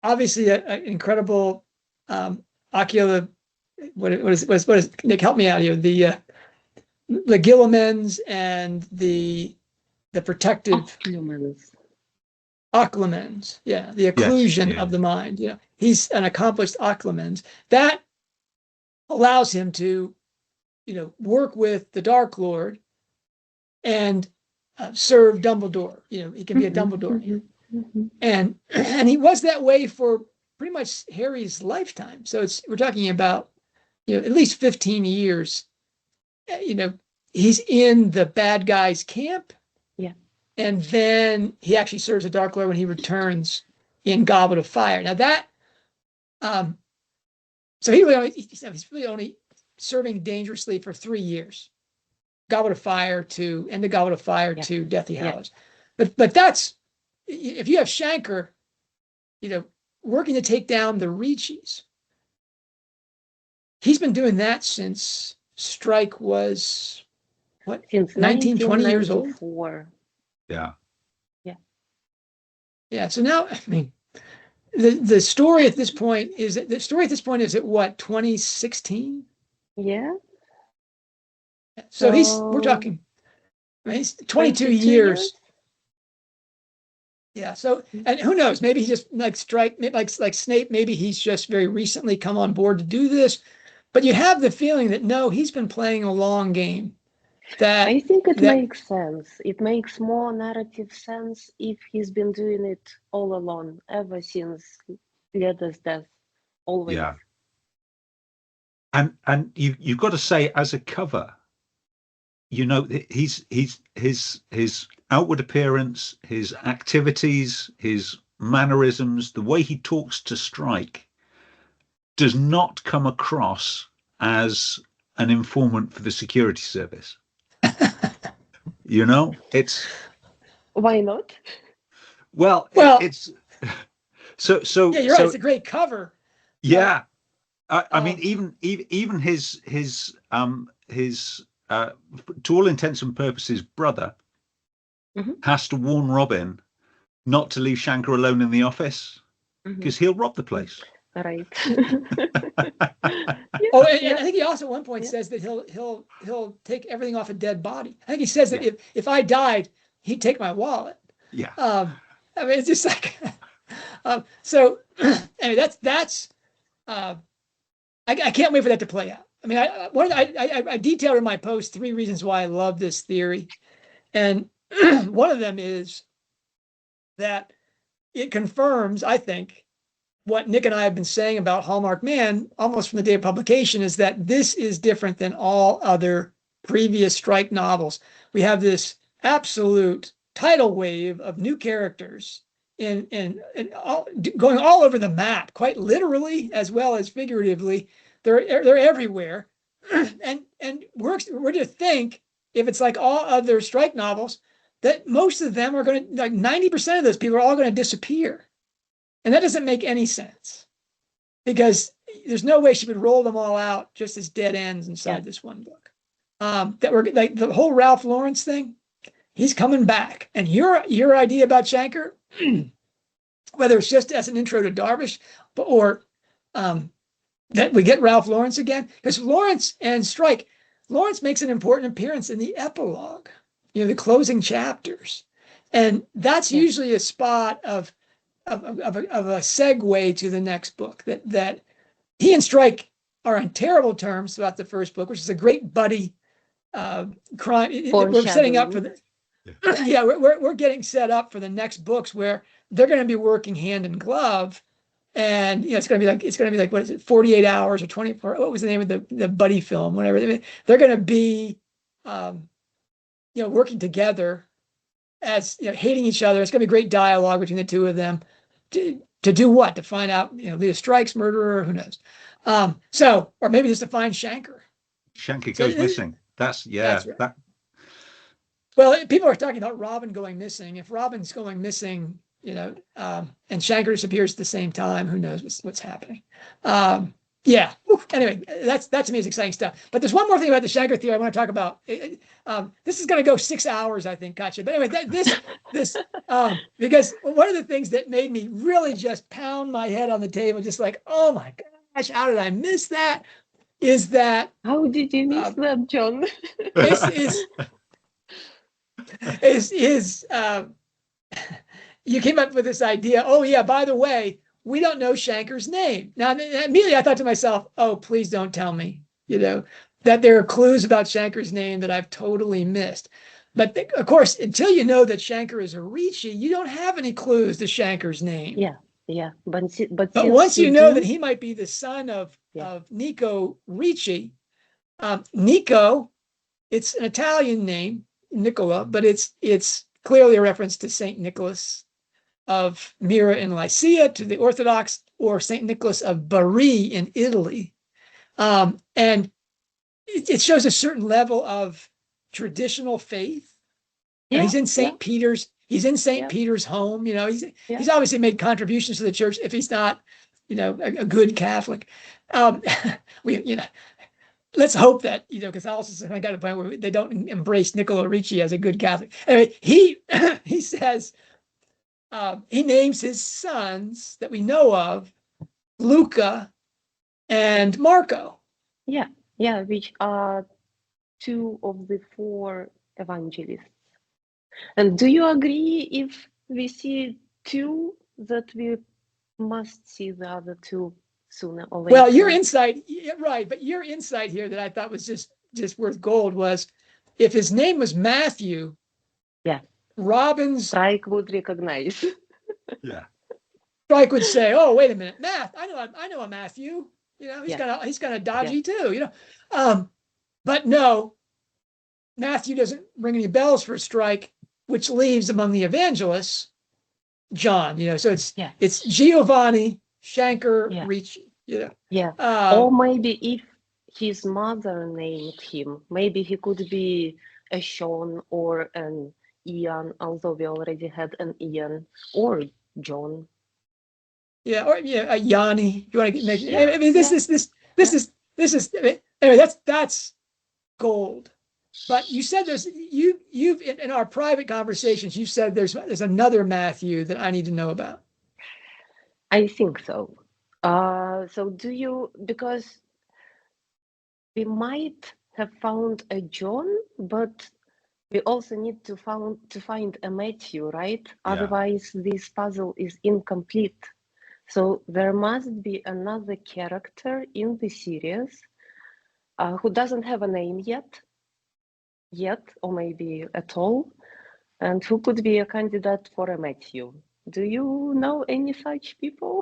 [SPEAKER 2] Obviously, an incredible Oculus. What is Nick? Help me out here. The Gillimens and the protective Occlumens. Yeah, the occlusion of the mind. He's an accomplished Occlumens. That allows him to, work with the Dark Lord and serve Dumbledore. He can be a Dumbledore. And he was that way for pretty much Harry's lifetime. So we're talking about, at least 15 years. He's in the bad guy's camp.
[SPEAKER 3] Yeah. And
[SPEAKER 2] then he actually serves the Dark Lord when he returns in Goblet of Fire. Now that, so he's really only serving dangerously for 3 years. Goblet of Fire to Deathly Hallows. But that's, if you have Shanker, working to take down the Ricci's, he's been doing that since Strike was, what,
[SPEAKER 3] since
[SPEAKER 2] 19, 20 years old?
[SPEAKER 1] Yeah.
[SPEAKER 2] Yeah. So now, I mean, the story at this point is at what, 2016?
[SPEAKER 3] Yeah.
[SPEAKER 2] So we're talking, I mean, he's 22
[SPEAKER 3] 22
[SPEAKER 2] years. Yeah. So, and who knows, maybe he just like Snape, maybe he's just very recently come on board to do this, but you have the feeling that no, he's been playing a long game.
[SPEAKER 3] I think it
[SPEAKER 2] that
[SPEAKER 3] makes sense. It makes more narrative sense if he's been doing it all along, ever since Leda's death, always.
[SPEAKER 1] Yeah. And you've got to say, as a cover, you know, his outward appearance, his activities, his mannerisms, the way he talks to Strike does not come across as an informant for the security service. You know, it's
[SPEAKER 3] why not?
[SPEAKER 1] Well, it's so
[SPEAKER 2] yeah, you're right. It's a great cover.
[SPEAKER 1] Yeah, I mean, even his to all intents and purposes, brother has to warn Robin not to leave Shanker alone in the office because he'll rob the place.
[SPEAKER 3] Right.
[SPEAKER 2] Oh, and I think he also at one point says that he'll take everything off a dead body. I think he says that if I died, he'd take my wallet.
[SPEAKER 1] Yeah.
[SPEAKER 2] I mean, it's just like so. Anyway, that's I can't wait for that to play out. I mean, I detailed in my post 3 reasons why I love this theory, and one of them is that it confirms, I think, what Nick and I have been saying about Hallmarked Man almost from the day of publication, is that this is different than all other previous Strike novels. We have this absolute tidal wave of new characters going all over the map, quite literally as well as figuratively. They're everywhere, and we're to think, if it's like all other Strike novels, that most of them are going to, like 90% of those people are all going to disappear. And that doesn't make any sense, because there's no way she would roll them all out just as dead ends inside this one book. That we're like the whole Ralph Lawrence thing, he's coming back. And your idea about Shanker, whether it's just as an intro to Darvish, or that we get Ralph Lawrence again, because Lawrence and Strike, Lawrence makes an important appearance in the epilogue, the closing chapters, and that's usually a spot of a segue to the next book. That he and Strike are on terrible terms throughout the first book, which is a great buddy crime. We're setting up for the we're getting set up for the next books where they're going to be working hand in glove, and it's going to be like what is it, 48 hours or 24? What was the name of the buddy film? Whatever. They're going to be working together as hating each other. It's going to be great dialogue between the two of them to do what? To find out, Leda Strike's murderer, who knows? Or maybe just to find Shanker.
[SPEAKER 1] Shanker goes missing. That's right.
[SPEAKER 2] Well, people are talking about Robin going missing. If Robin's going missing, and Shanker disappears at the same time, who knows what's happening? Anyway, that to me is exciting stuff. But there's one more thing about the Shanker theory I want to talk about. This is going to go 6 hours, I think, Katya. But anyway, because one of the things that made me really just pound my head on the table, just like, oh my gosh, how did I miss that? Is that
[SPEAKER 3] how did you miss that, John?
[SPEAKER 2] You came up with this idea. Oh yeah, by the way, we don't know Shanker's name. Now, immediately I thought to myself, oh, please don't tell me, that there are clues about Shanker's name that I've totally missed. But of course, until you know that Shanker is a Ricci, you don't have any clues to Shanker's name.
[SPEAKER 3] Yeah. But
[SPEAKER 2] once you know that he might be the son of Nico Ricci, Nico, it's an Italian name, Nicola, but it's clearly a reference to Saint Nicholas of Myra in Lycia, to the Orthodox, or St. Nicholas of Bari in Italy. And it shows a certain level of traditional faith. He's in St. Peter's. He's in St. Peter's home. He's obviously made contributions to the church, if he's not, a good Catholic. Let's hope that, Catholicism got to the point where they don't embrace Niccolo Ricci as a good Catholic. Anyway, he says he names his sons that we know of Luca and Marco.
[SPEAKER 3] Yeah, which are 2 of the 4 evangelists. And do you agree if we see 2 that we must see the other 2 sooner or later?
[SPEAKER 2] Well, your insight, right, but your insight here that I thought was just worth gold was if his name was Matthew,
[SPEAKER 3] yeah,
[SPEAKER 2] Robin's
[SPEAKER 3] Strike would recognize.
[SPEAKER 1] Yeah.
[SPEAKER 2] Strike would say, "Oh, wait a minute, I know a Matthew. You know, he's
[SPEAKER 3] Yeah.
[SPEAKER 2] kind of dodgy too. You know, but no, Matthew doesn't ring any bells for Strike, which leaves among the evangelists John. You know, so it's Giovanni, Shanker, Ricci. You know,
[SPEAKER 3] or maybe if his mother named him, maybe he could be a Sean or an Ian, although we already had an Ian, or John.
[SPEAKER 2] Yeah, or a Yanni. You want to make? I mean, this is. Anyway, that's gold. But you said you've in our private conversations, you said there's another Matthew that I need to know about.
[SPEAKER 3] I think so. So do you, because we might have found a John, but we also need to find a Matthew, right?
[SPEAKER 1] Yeah.
[SPEAKER 3] Otherwise, this puzzle is incomplete. So there must be another character in the series who doesn't have a name yet, or maybe at all, and who could be a candidate for a Matthew. Do you know any such people?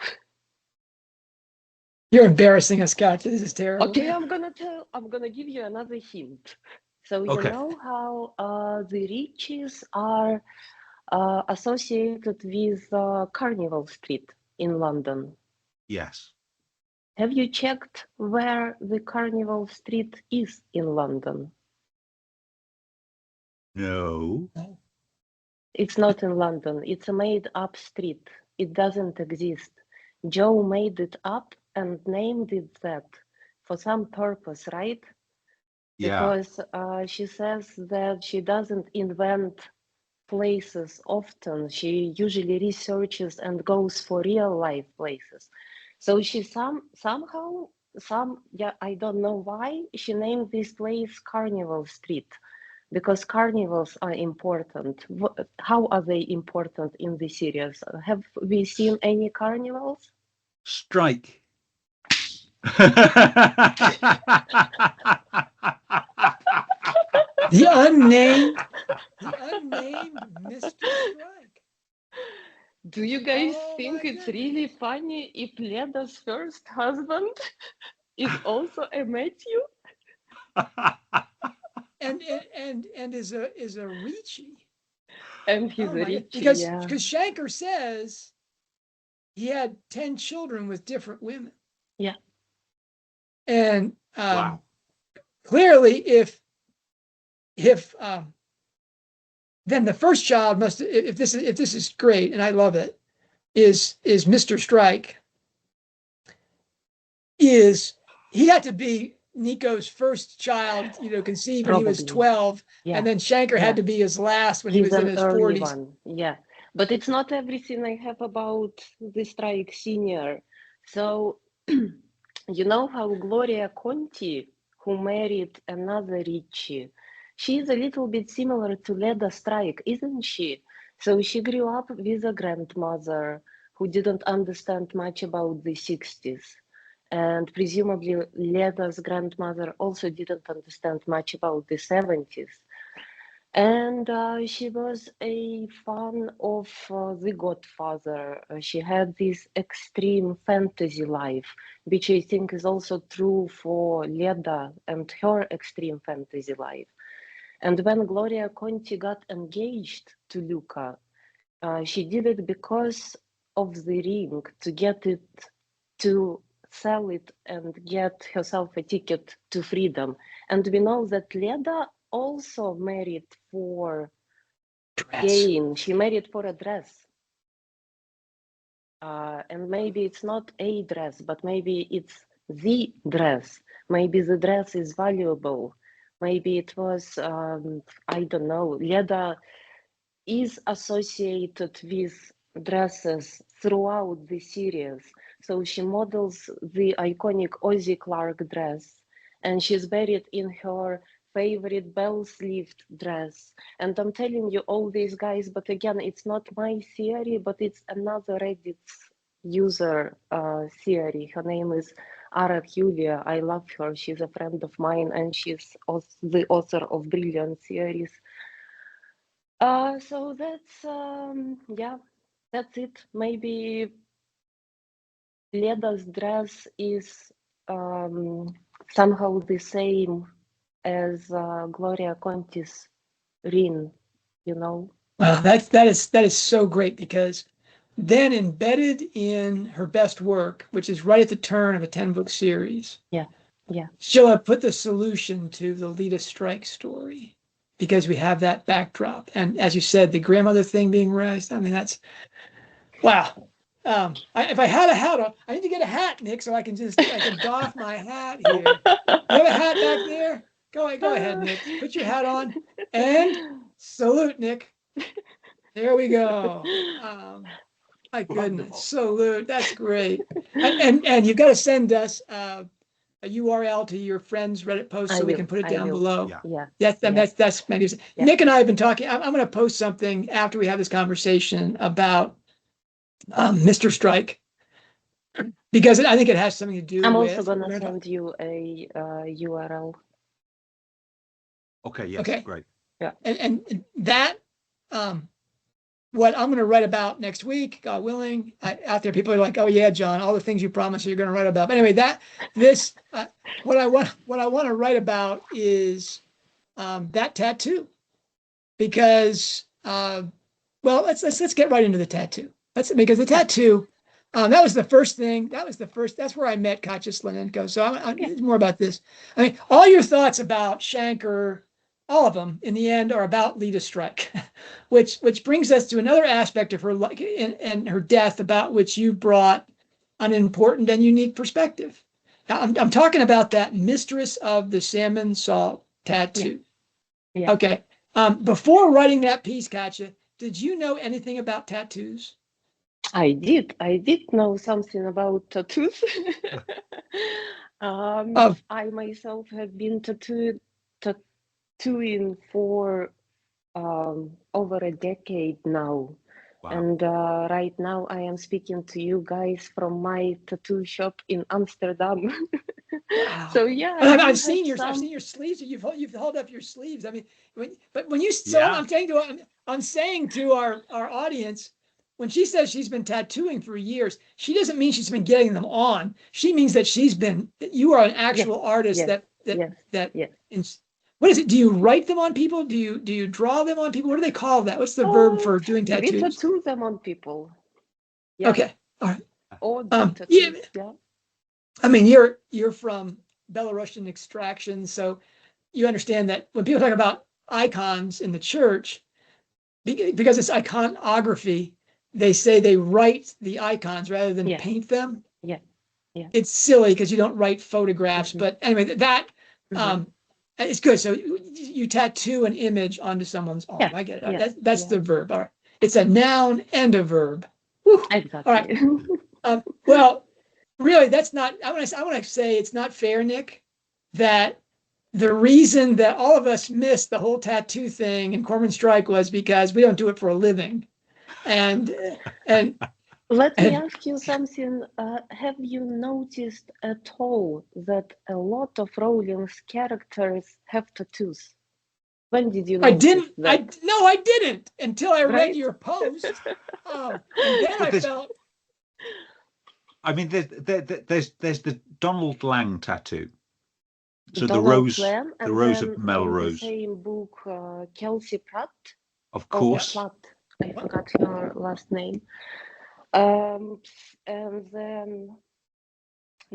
[SPEAKER 2] You're embarrassing us, Katya. This is terrible.
[SPEAKER 3] Okay, I'm gonna give you another hint. So you know how the Richies are associated with Carnival Street in London?
[SPEAKER 1] Yes.
[SPEAKER 3] Have you checked where the Carnival Street is in London?
[SPEAKER 1] No.
[SPEAKER 3] It's not in London. It's a made-up street. It doesn't exist. Joe made it up and named it that for some purpose, right?
[SPEAKER 1] Yeah.
[SPEAKER 3] Because she says that she doesn't invent places often. She usually researches and goes for real life places. So she somehow, I don't know why, she named this place Carnival Street, because carnivals are important. How are they important in the series? Have we seen any carnivals?
[SPEAKER 1] Strike.
[SPEAKER 2] The unnamed Mr. Strike.
[SPEAKER 3] Do you guys think it's really funny if Leda's first husband is also a Matthew?
[SPEAKER 2] and is a Ricci.
[SPEAKER 3] And he's a Ricci,
[SPEAKER 2] because Shanker says he had 10 children with different women.
[SPEAKER 3] Yeah.
[SPEAKER 2] And
[SPEAKER 1] wow.
[SPEAKER 2] Clearly, if then the first child must, if this is great and I love it, is Mr. Strike. He had to be Nico's first child, conceived when he was 12, and then Shanker had to be his last when he was in his 40s.
[SPEAKER 3] One. Yeah, but it's not everything I have about the Strike Senior. So, you know how Gloria Conti, who married another Ricci, she's a little bit similar to Leda Strike, isn't she? So she grew up with a grandmother who didn't understand much about the 60s. And presumably Leda's grandmother also didn't understand much about the 70s. And she was a fan of The Godfather. She had this extreme fantasy life, which I think is also true for Leda and her extreme fantasy life. And when Gloria Conti got engaged to Luca, she did it because of the ring, to get it, to sell it and get herself a ticket to freedom. And we know that Leda also married for gain. She married for a dress. And maybe it's not a dress, but maybe it's the dress. Maybe the dress is valuable. Maybe it was, I don't know, Leda is associated with dresses throughout the series. So she models the iconic Ozzy Clark dress, and she's buried in her favorite bell-sleeved dress. And I'm telling you all these guys, but again, it's not my theory, but it's another Reddit user theory. Her name is Ara Julia. I love her. She's a friend of mine, and she's also the author of brilliant theories. So that's yeah, that's it. Maybe Leda's dress is somehow the same as Gloria Conti's ring, you know.
[SPEAKER 2] Well, that is so great, because then embedded in her best work, which is right at the turn of a 10-book series,
[SPEAKER 3] Yeah.
[SPEAKER 2] she'll have put the solution to the Leda Strike story, because we have that backdrop. And as you said, the grandmother thing being raised, I mean, that's wow. If I had a hat, I need to get a hat, Nick, so I can doff my hat here. You have a hat back there? Go ahead, Nick. Put your hat on and salute, Nick. There we go. My goodness,
[SPEAKER 1] Wonderful.
[SPEAKER 2] salute. That's great. And you've got to send us a URL to your friend's Reddit post so we can put it down below.
[SPEAKER 3] Yeah.
[SPEAKER 2] That's magnificent.
[SPEAKER 3] Yeah.
[SPEAKER 2] Nick and I have been talking. I'm going to post something after we have this conversation about Mr. Strike, because I think it has something to do
[SPEAKER 3] I'm
[SPEAKER 2] with.
[SPEAKER 3] also gonna send you a URL.
[SPEAKER 1] Okay, yes,
[SPEAKER 2] Okay.
[SPEAKER 1] great.
[SPEAKER 2] Yeah, and that what I'm going to write about next week, God willing. Out there, people are like, "Oh yeah, John, all the things you promised you're going to write about." But anyway, what I want to write about is that tattoo, because well, let's get right into the tattoo. Because the tattoo. That was the first thing. That's where I met Katya Slanenko. So I'm more about this. I mean, all your thoughts about Shanker, all of them in the end are about Leda Strike, which brings us to another aspect of her life and her death, about which you brought an important and unique perspective. Now, I'm talking about that Mistress of the Salmon Salt tattoo.
[SPEAKER 3] Yeah.
[SPEAKER 2] Okay. Before writing that piece, Katya, did you know anything about tattoos?
[SPEAKER 3] I did know something about tattoos. I myself have been tattooing for over a decade now.
[SPEAKER 1] Wow.
[SPEAKER 3] And right now I am speaking to you guys from my tattoo shop in Amsterdam.
[SPEAKER 2] Wow.
[SPEAKER 3] So yeah,
[SPEAKER 2] I've seen your sleeves. You've held up your sleeves. I mean, I'm saying to our audience, when she says she's been tattooing for years, she doesn't mean she's been getting them on. She means that you are an actual artist. What is it? Do you write them on people? Do you draw them on people? What do they call that? What's the verb for doing tattoos?
[SPEAKER 3] We tattoo them on people. Yeah.
[SPEAKER 2] Okay. All right.
[SPEAKER 3] Or tattoos. Yeah.
[SPEAKER 2] I mean, you're from Belarusian extraction, so you understand that when people talk about icons in the church, because it's iconography, they say they write the icons rather than paint them.
[SPEAKER 3] Yeah.
[SPEAKER 2] It's silly because you don't write photographs, but anyway, it's good. So you tattoo an image onto someone's arm. I get it.
[SPEAKER 3] Yeah.
[SPEAKER 2] That's the verb. All right. It's a noun and a verb.
[SPEAKER 3] Whew. Exactly.
[SPEAKER 2] All right. Well, really, that's not. I want to say it's not fair, Nick, that the reason that all of us missed the whole tattoo thing in Cormoran Strike was because we don't do it for a living. And
[SPEAKER 3] let me ask you something. Have you noticed at all that a lot of Rowling's characters have tattoos? When did you notice that?
[SPEAKER 2] I didn't until I read your post. And then I felt.
[SPEAKER 1] I mean, there's the Donald Lang tattoo. So
[SPEAKER 3] Donald
[SPEAKER 1] the
[SPEAKER 3] Lang,
[SPEAKER 1] rose of Melrose.
[SPEAKER 3] The same book, Kelsey Pratt.
[SPEAKER 1] Of course.
[SPEAKER 3] Pratt. I forgot her last name. And then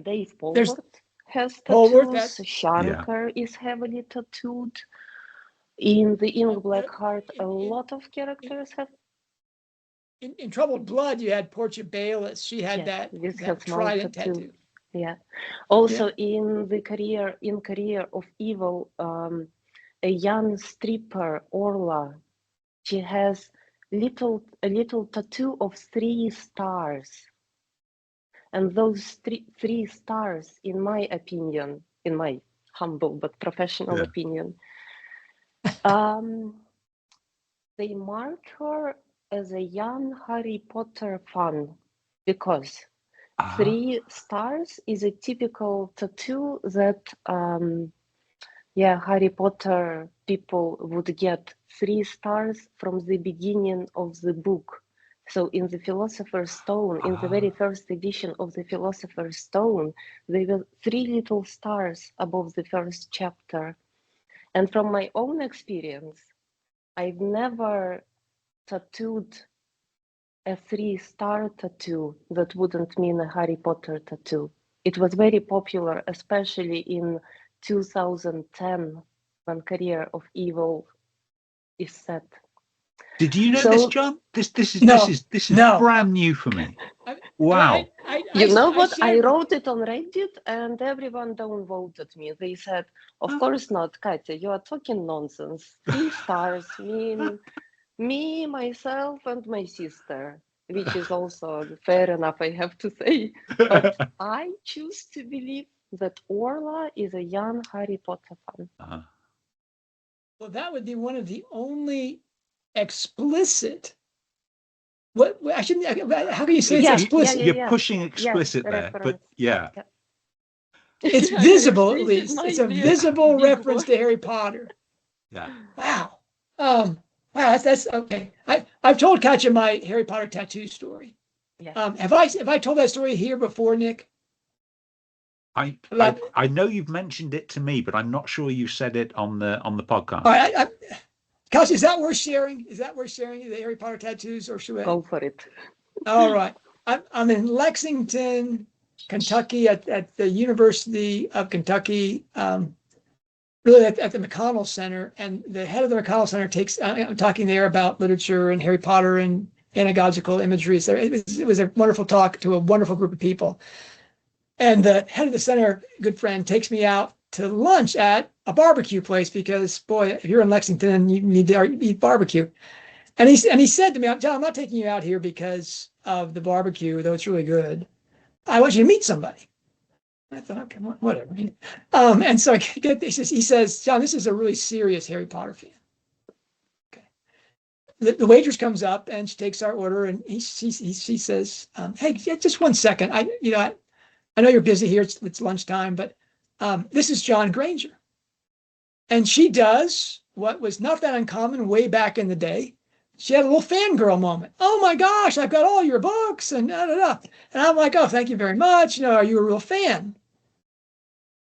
[SPEAKER 3] Dave Polwart has tattoos. Shanker is heavily tattooed. In the Ink Black Heart, a lot of characters have.
[SPEAKER 2] In Troubled Blood, you had Portia Bayless. She had that trident tattoo.
[SPEAKER 3] Yeah. Also, in Career of Evil, a young stripper, Orla, she has a little tattoo of 3 stars. And those three stars, in my opinion, in my humble but professional opinion, they mark her as a young Harry Potter fan, because 3 stars is a typical tattoo that Harry Potter people would get 3 stars from the beginning of the book. So in the Philosopher's Stone, in the very first edition of the Philosopher's Stone, there were 3 little stars above the first chapter. And from my own experience, I've never tattooed a 3-star tattoo that wouldn't mean a Harry Potter tattoo. It was very popular, especially in 2010, when Career of Evil is set.
[SPEAKER 1] Did you know this, John? This is brand new for me. Wow.
[SPEAKER 3] I wrote it on Reddit and everyone downvoted me. They said, of course not, Katya, you are talking nonsense. 3 stars mean me, myself, and my sister, which is also fair enough, I have to say. But I choose to believe that Orla is a young Harry Potter fan.
[SPEAKER 2] Well, that would be one of the only explicit. What I shouldn't. How can you say it's explicit?
[SPEAKER 1] You're pushing explicit there, but
[SPEAKER 2] it's visible at least. It's a visible reference to Harry Potter.
[SPEAKER 1] Yeah.
[SPEAKER 2] Wow. Wow. That's okay. I've told Katya my Harry Potter tattoo story.
[SPEAKER 3] Yeah.
[SPEAKER 2] Have I told that story here before, Nick?
[SPEAKER 1] I know you've mentioned it to me, but I'm not sure you said it on the podcast.
[SPEAKER 2] All right. Katya, is that worth sharing? Is that worth sharing, the Harry Potter tattoos, or should I?
[SPEAKER 3] Go for it.
[SPEAKER 2] All right. I'm in Lexington, Kentucky, at the University of Kentucky, really at the McConnell Center. And the head of the McConnell Center I'm talking there about literature and Harry Potter and anagogical imagery. So it was a wonderful talk to a wonderful group of people. And the head of the center, good friend, takes me out to lunch at a barbecue place because, boy, if you're in Lexington, you need to eat barbecue. And he said to me, John, I'm not taking you out here because of the barbecue, though it's really good. I want you to meet somebody. I thought, okay, whatever. And so he says, John, this is a really serious Harry Potter fan. Okay. The waitress comes up and she takes our order, and she says, hey, just 1 second. I know you're busy here. It's lunchtime, but this is John Granger. And she does what was not that uncommon way back in the day. She had a little fangirl moment. Oh my gosh, I've got all your books and da, da, da. And I'm like, oh, thank you very much. Are you a real fan?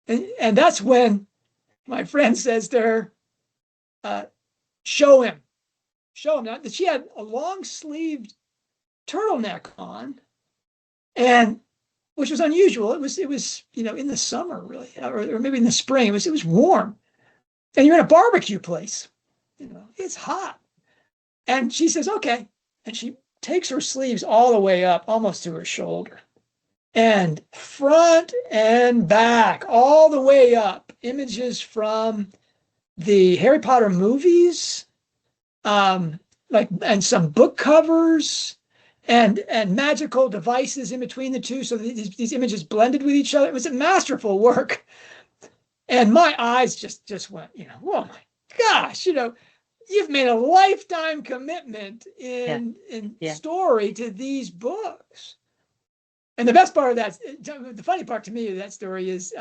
[SPEAKER 2] And that's when my friend says to her, show him. Now, she had a long-sleeved turtleneck on, and which was unusual. It was in the summer, really, or maybe in the spring. It was warm. And you're in a barbecue place. It's hot. And she says, okay. And she takes her sleeves all the way up, almost to her shoulder. And front and back, all the way up, images from the Harry Potter movies, and some book covers, and magical devices in between the two, so these images blended with each other. It was a masterful work. And my eyes just went, oh my gosh, you've made a lifetime commitment in story to these books. And the best part of that, the funny part to me of that story is,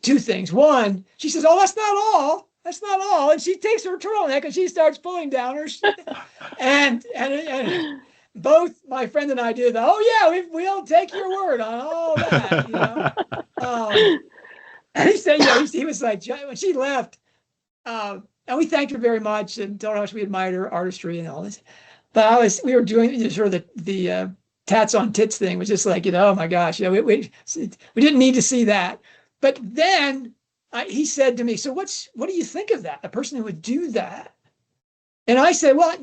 [SPEAKER 2] 2 things. One, she says, oh, that's not all. That's not all. And she takes her turtleneck and she starts pulling down her and both my friend and I did the, oh yeah, we'll take your word on all that, and he said, he was like, when she left, and we thanked her very much and told her how much we admired her artistry and all this. But we were doing sort of the tats on tits thing, was just like, oh my gosh, we didn't need to see that. But then he said to me, so what do you think of that? A person who would do that? And I said, well,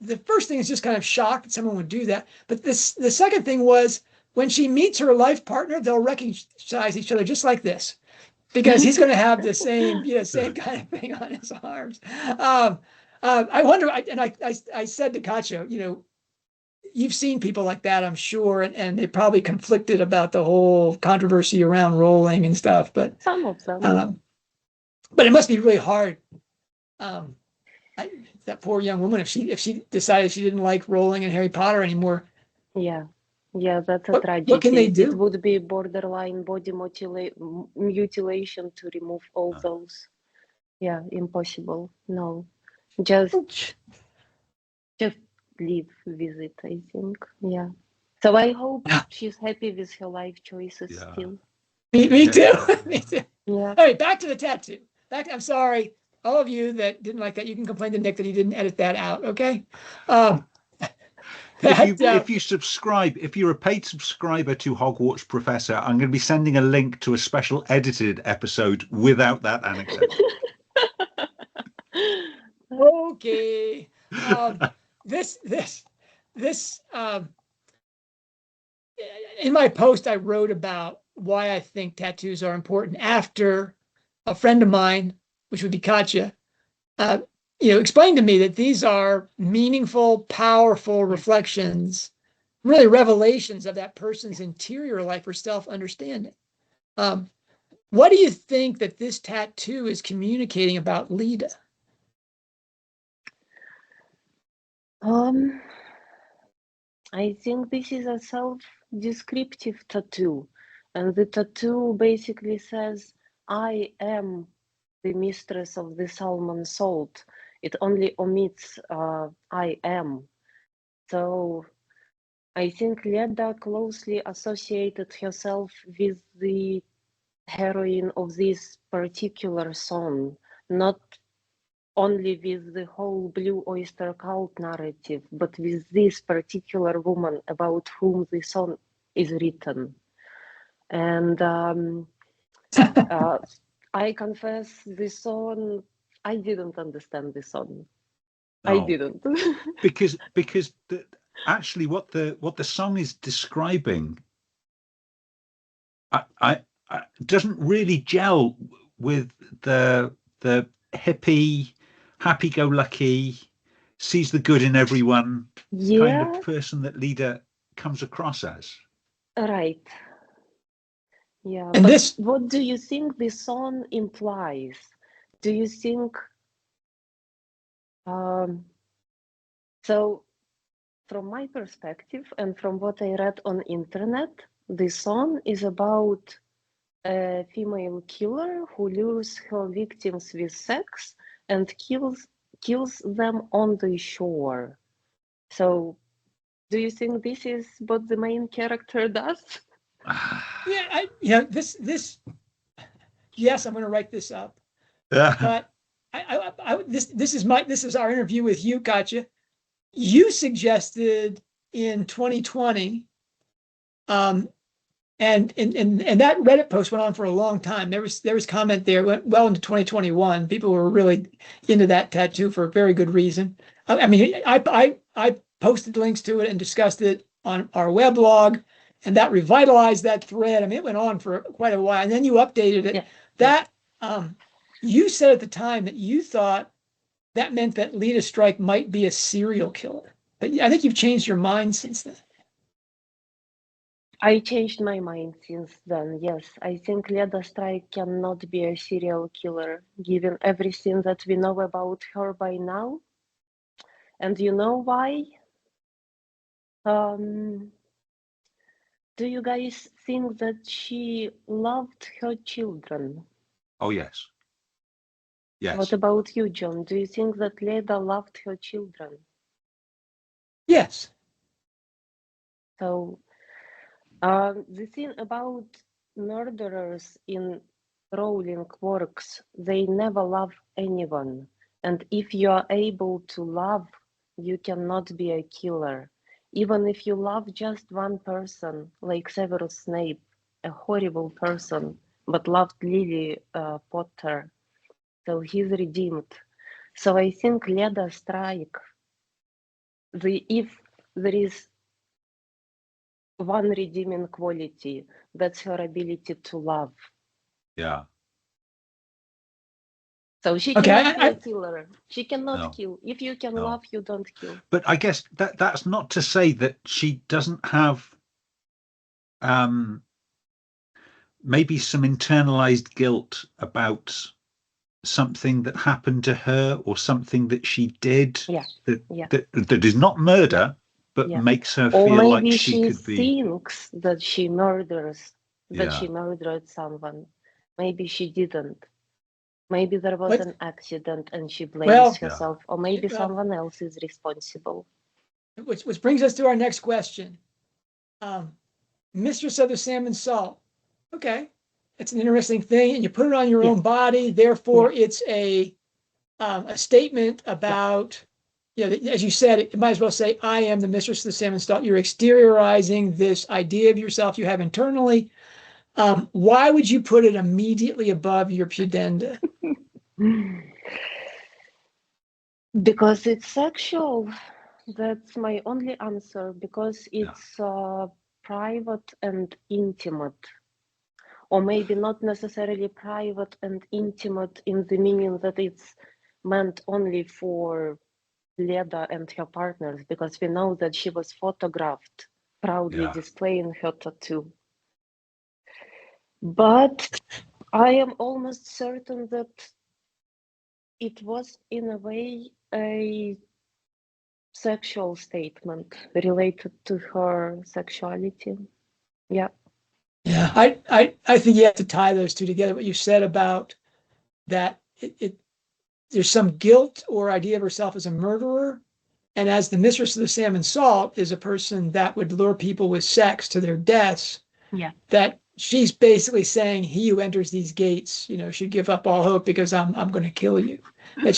[SPEAKER 2] the first thing is just kind of shocked that someone would do that. But the second thing was, when she meets her life partner, they'll recognize each other just like this, because he's going to have the same kind of thing on his arms. I wonder, I said to Katya, you've seen people like that, I'm sure, and they probably conflicted about the whole controversy around Rowling and stuff, but
[SPEAKER 3] Some of them.
[SPEAKER 2] it must be really hard. That poor young woman, if she decided she didn't like Rowling and Harry Potter anymore.
[SPEAKER 3] Yeah, that's a
[SPEAKER 2] What
[SPEAKER 3] tragedy.
[SPEAKER 2] can they
[SPEAKER 3] It
[SPEAKER 2] do?
[SPEAKER 3] would be borderline body mutilation to remove all those. Yeah, impossible. No, just live with it, I think. Yeah. So I hope she's happy with her life choices still.
[SPEAKER 2] Me too. Me too.
[SPEAKER 3] Yeah.
[SPEAKER 2] All right, back to the tattoo. I'm sorry, all of you that didn't like that. You can complain to Nick that he didn't edit that out. Okay.
[SPEAKER 1] If you subscribe, if you're a paid subscriber to Hogwarts Professor, I'm going to be sending a link to a special edited episode without that anecdote.
[SPEAKER 2] Okay. This in my post, I wrote about why I think tattoos are important after a friend of mine, which would be Katya, explained to me that these are meaningful, powerful reflections, really revelations of that person's interior life or self-understanding. What do you think that this tattoo is communicating about Leda?
[SPEAKER 3] I think this is a self-descriptive tattoo, and the tattoo basically says, I am the mistress of the salmon salt. It only omits I am. So I think Leda closely associated herself with the heroine of this particular song, not only with the whole Blue Oyster Cult narrative, but with this particular woman about whom the song is written. And I confess, the song, I didn't understand the song. I didn't.
[SPEAKER 1] because actually what the song is describing I doesn't really gel with the hippie, happy-go-lucky, sees the good in everyone kind of person that Leda comes across as.
[SPEAKER 3] Right. Yeah,
[SPEAKER 2] and
[SPEAKER 3] but what do you think the song implies? Do you think so? From my perspective and from what I read on internet, the song is about a female killer who lures her victims with sex and kills them on the shore. So, do you think this is what the main character does?
[SPEAKER 2] Yeah, this. Yes, I'm going to write this up. But this is our interview with you, Katya. You suggested in 2020, and that Reddit post went on for a long time. There was comment there, went well into 2021. People were really into that tattoo for a very good reason. I mean, I posted links to it and discussed it on our weblog, and that revitalized that thread. I mean, it went on for quite a while, and then you updated it. Yeah. You said at the time that you thought that meant that Leda Strike might be a serial killer. But I think you've changed your mind since then.
[SPEAKER 3] I changed my mind since then, yes. I think Leda Strike cannot be a serial killer, given everything that we know about her by now. And you know why? Do you guys think that she loved her children?
[SPEAKER 1] Oh, yes. Yes.
[SPEAKER 3] What about you, John? Do you think that Leda loved her children?
[SPEAKER 2] Yes.
[SPEAKER 3] So, the thing about murderers in Rowling works, they never love anyone. And if you are able to love, you cannot be a killer. Even if you love just one person, like Severus Snape, a horrible person, but loved Lily Potter, so he's redeemed. So I think Leda Strike, if there is one redeeming quality, that's her ability to love.
[SPEAKER 1] Yeah.
[SPEAKER 3] So she
[SPEAKER 2] Okay,
[SPEAKER 3] cannot be a killer. She cannot
[SPEAKER 1] No.
[SPEAKER 3] kill. If you can love, you don't kill.
[SPEAKER 1] But I guess that's not to say that she doesn't have maybe some internalized guilt about something that happened to her or something that she did that is not murder, but makes her
[SPEAKER 3] or
[SPEAKER 1] feel like
[SPEAKER 3] maybe
[SPEAKER 1] she could be.
[SPEAKER 3] thinks that she murders, that she murdered someone. Maybe she didn't. Maybe there was an accident and she blames herself, or maybe someone else is responsible.
[SPEAKER 2] Which brings us to our next question. Mistress of the Salmon Salt. Okay, it's an interesting thing, and you put it on your own body. Therefore, it's a statement about, as you said, it might as well say, I am the mistress of the salmon salt. You're exteriorizing this idea of yourself you have internally. Why would you put it immediately above your pudenda?
[SPEAKER 3] Because it's sexual. That's my only answer, because it's private and intimate. Or maybe not necessarily private and intimate in the meaning that it's meant only for Leda and her partners, because we know that she was photographed proudly displaying her tattoo. But I am almost certain that it was, in a way, a sexual statement related to her sexuality. Yeah.
[SPEAKER 2] Yeah, I think you have to tie those two together. What you said about that there's some guilt or idea of herself as a murderer, and as the mistress of the salmon salt is a person that would lure people with sex to their deaths.
[SPEAKER 3] Yeah.
[SPEAKER 2] That she's basically saying he who enters these gates, should give up all hope because I'm going to kill you. That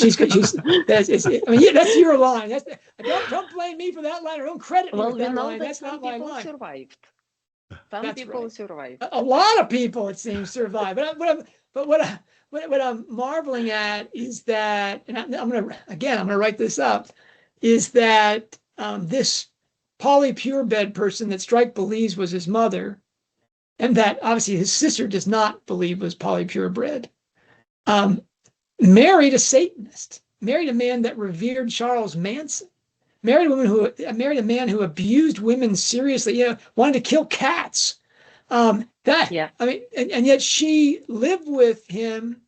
[SPEAKER 2] that's your line. Don't blame me for that line, or don't credit me with that line. That's not my line.
[SPEAKER 3] Survived. Some people survived.
[SPEAKER 2] A lot of people, it seems, survive. But what I'm marveling at is that, and I'm gonna write this up, is that this polypurebred person that Strike believes was his mother, and that obviously his sister does not believe was polypurebred, married a Satanist, married a man that revered Charles Manson. Married a man who abused women seriously, wanted to kill cats. And yet she lived with him,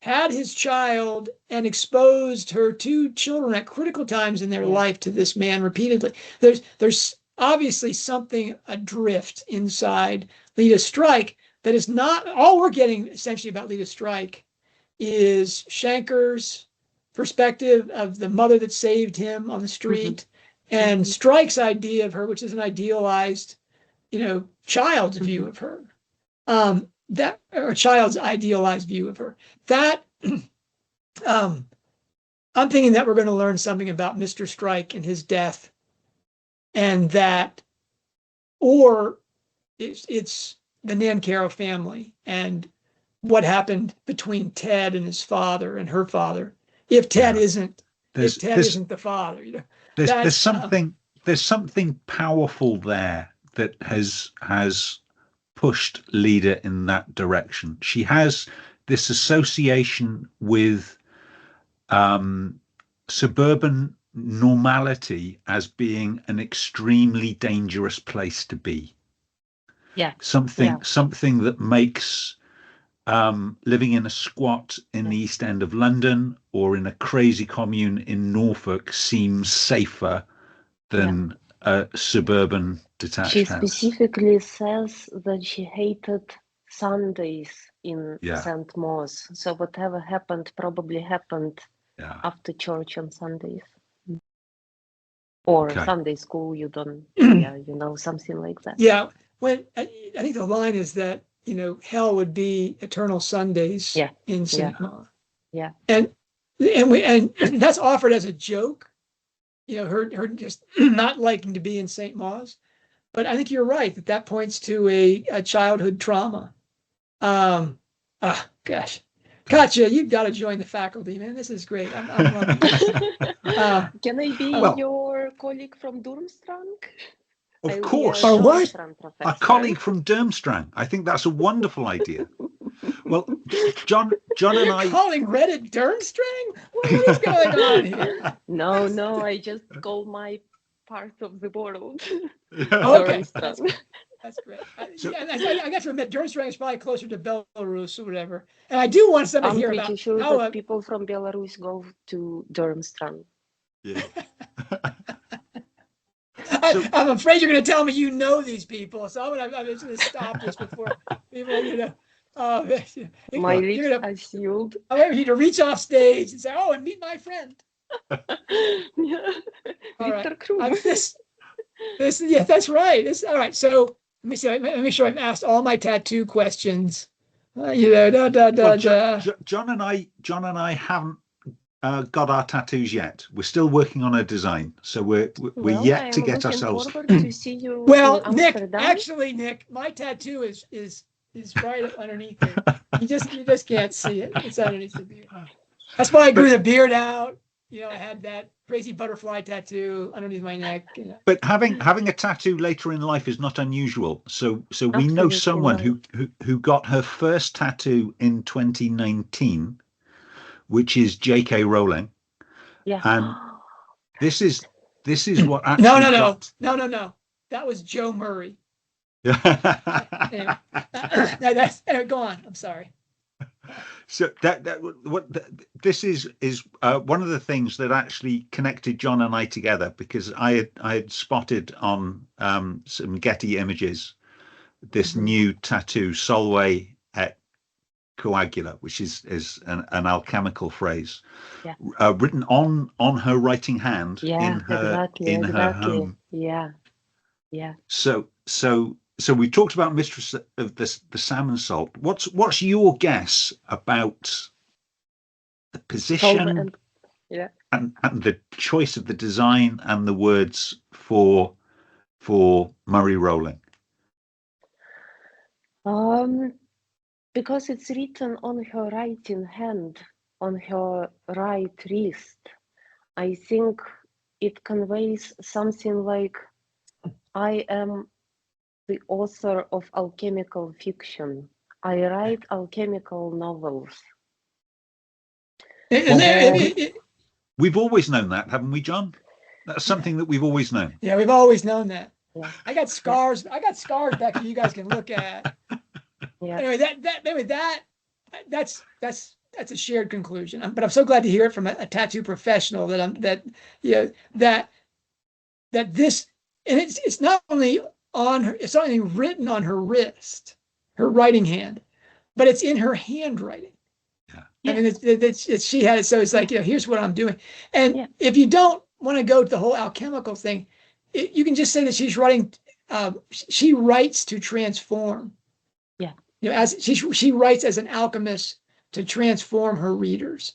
[SPEAKER 2] had his child, and exposed her two children at critical times in their life to this man repeatedly. There's obviously something adrift inside Leda Strike that is not all we're getting essentially about Leda Strike is Shanker's perspective of the mother that saved him on the street, and Strike's idea of her, which is an idealized, child's view of her, or child's idealized view of her. That I'm thinking that we're going to learn something about Mr. Strike and his death, and that, or it's the Nancaro family and what happened between Ted and his father and her father. If Ted isn't the father,
[SPEAKER 1] there's something powerful there that has pushed Leda in that direction. She has this association with suburban normality as being an extremely dangerous place to be.
[SPEAKER 3] Yeah.
[SPEAKER 1] Something that makes living in a squat in the East End of London or in a crazy commune in Norfolk seems safer than a suburban detached
[SPEAKER 3] She
[SPEAKER 1] house.
[SPEAKER 3] Specifically says that she hated Sundays in St. Mawes. So whatever happened probably happened after church on Sundays. Or Sunday school, you don't, something like that.
[SPEAKER 2] Yeah, when I think the line is that, hell would be eternal Sundays in St. Mawes.
[SPEAKER 3] Yeah.
[SPEAKER 2] And that's offered as a joke, her just not liking to be in St. Mawes. But I think you're right that points to a childhood trauma. Gosh. Katya, you've got to join the faculty, man. This is great. I'm loving it.
[SPEAKER 3] Can I be your colleague from Durmstrang?
[SPEAKER 1] Of course.
[SPEAKER 2] Or what?
[SPEAKER 1] A colleague from Durmstrang. I think that's a wonderful idea. Well, John and I.
[SPEAKER 2] Calling Reddit Durmstrang? What is going on here?
[SPEAKER 3] No, I just call my part of the world
[SPEAKER 2] Okay,
[SPEAKER 3] Durmstrang.
[SPEAKER 2] that's great. I got to admit, Durmstrang is probably closer to Belarus or whatever. And I do want somebody to
[SPEAKER 3] I'm
[SPEAKER 2] hear
[SPEAKER 3] pretty
[SPEAKER 2] about
[SPEAKER 3] sure
[SPEAKER 2] how
[SPEAKER 3] that people from Belarus go to Durmstrang.
[SPEAKER 1] Yeah.
[SPEAKER 2] I'm afraid you're going to tell me you know these people, so I'm just going to stop this before people,
[SPEAKER 3] My lips
[SPEAKER 2] gonna,
[SPEAKER 3] are sealed.
[SPEAKER 2] I'm waiting for you to reach off stage and say, "Oh, and meet my friend."
[SPEAKER 3] Yeah, Victor Krum.
[SPEAKER 2] Yeah, that's right. All right. So let me see. Let me make sure I've asked all my tattoo questions.
[SPEAKER 1] John and I haven't got our tattoos yet. We're still working on a design, so we're yet to get ourselves.
[SPEAKER 3] To see you
[SPEAKER 2] well,
[SPEAKER 3] in
[SPEAKER 2] Nick,
[SPEAKER 3] Amsterdam.
[SPEAKER 2] Nick, my tattoo is right up underneath there. You just can't see it. It's underneath the beard. That's why I grew the beard out. I had that crazy butterfly tattoo underneath my neck.
[SPEAKER 1] But having a tattoo later in life is not unusual. So we know someone who got her first tattoo in 2019, which is J.K. Rowling.
[SPEAKER 3] Yeah.
[SPEAKER 1] And this is what actually
[SPEAKER 2] no. That was Joe Murray.
[SPEAKER 1] Yeah.
[SPEAKER 2] Go on. I'm sorry.
[SPEAKER 1] So this is one of the things that actually connected John and I together, because I had spotted on some Getty images this new tattoo, Solve et Coagula, which is an alchemical phrase, written on her writing hand in her home.
[SPEAKER 3] Yeah.
[SPEAKER 1] So we talked about Mistress of the Salmon Salt. What's your guess about the position and the choice of the design and the words for Murray Rowling?
[SPEAKER 3] Because it's written on her writing hand, on her right wrist. I think it conveys something like, I am the author of alchemical fiction. I write alchemical novels.
[SPEAKER 1] We've always known that, haven't we, John? That's something that we've always known.
[SPEAKER 2] Yeah, we've always known that. Yeah. I got scars back here you guys can look at. Yeah. Anyway, that's a shared conclusion. But I'm so glad to hear it from a tattoo professional that this, and it's not only on her, it's not only written on her wrist, her writing hand, but it's in her handwriting. Yeah. I mean, she had it, so it's like, here's what I'm doing. And if you don't want to go to the whole alchemical thing, you can just say that she's writing. She writes to transform. Yeah. As she writes as an alchemist to transform her readers,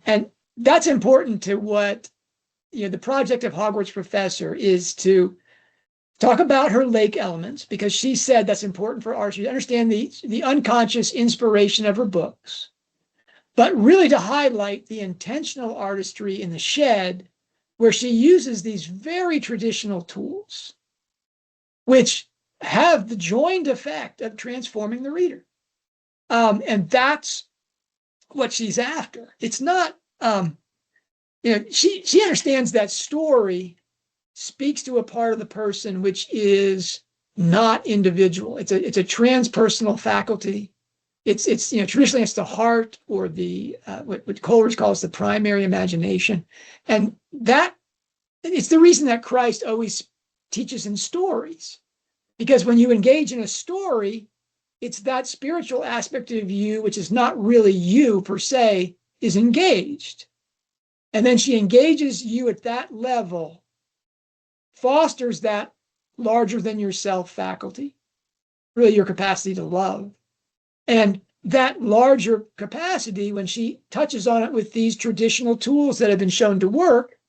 [SPEAKER 2] and that's important to what the project of Hogwarts Professor is, to talk about her lake elements, because she said that's important for artistry to understand the unconscious inspiration of her books, but really to highlight the intentional artistry in the shed, where she uses these very traditional tools, which have the joined effect of transforming the reader. And that's what she's after. It's not, she understands that story speaks to a part of the person which is not individual. It's a transpersonal faculty. It's traditionally it's the heart, or the what Coleridge calls the primary imagination, and that it's the reason that Christ always teaches in stories, because when you engage in a story, it's that spiritual aspect of you, which is not really you per se, is engaged, and then she engages you at that level, fosters that larger than yourself faculty, really your capacity to love. And that larger capacity, when she touches on it with these traditional tools that have been shown to work,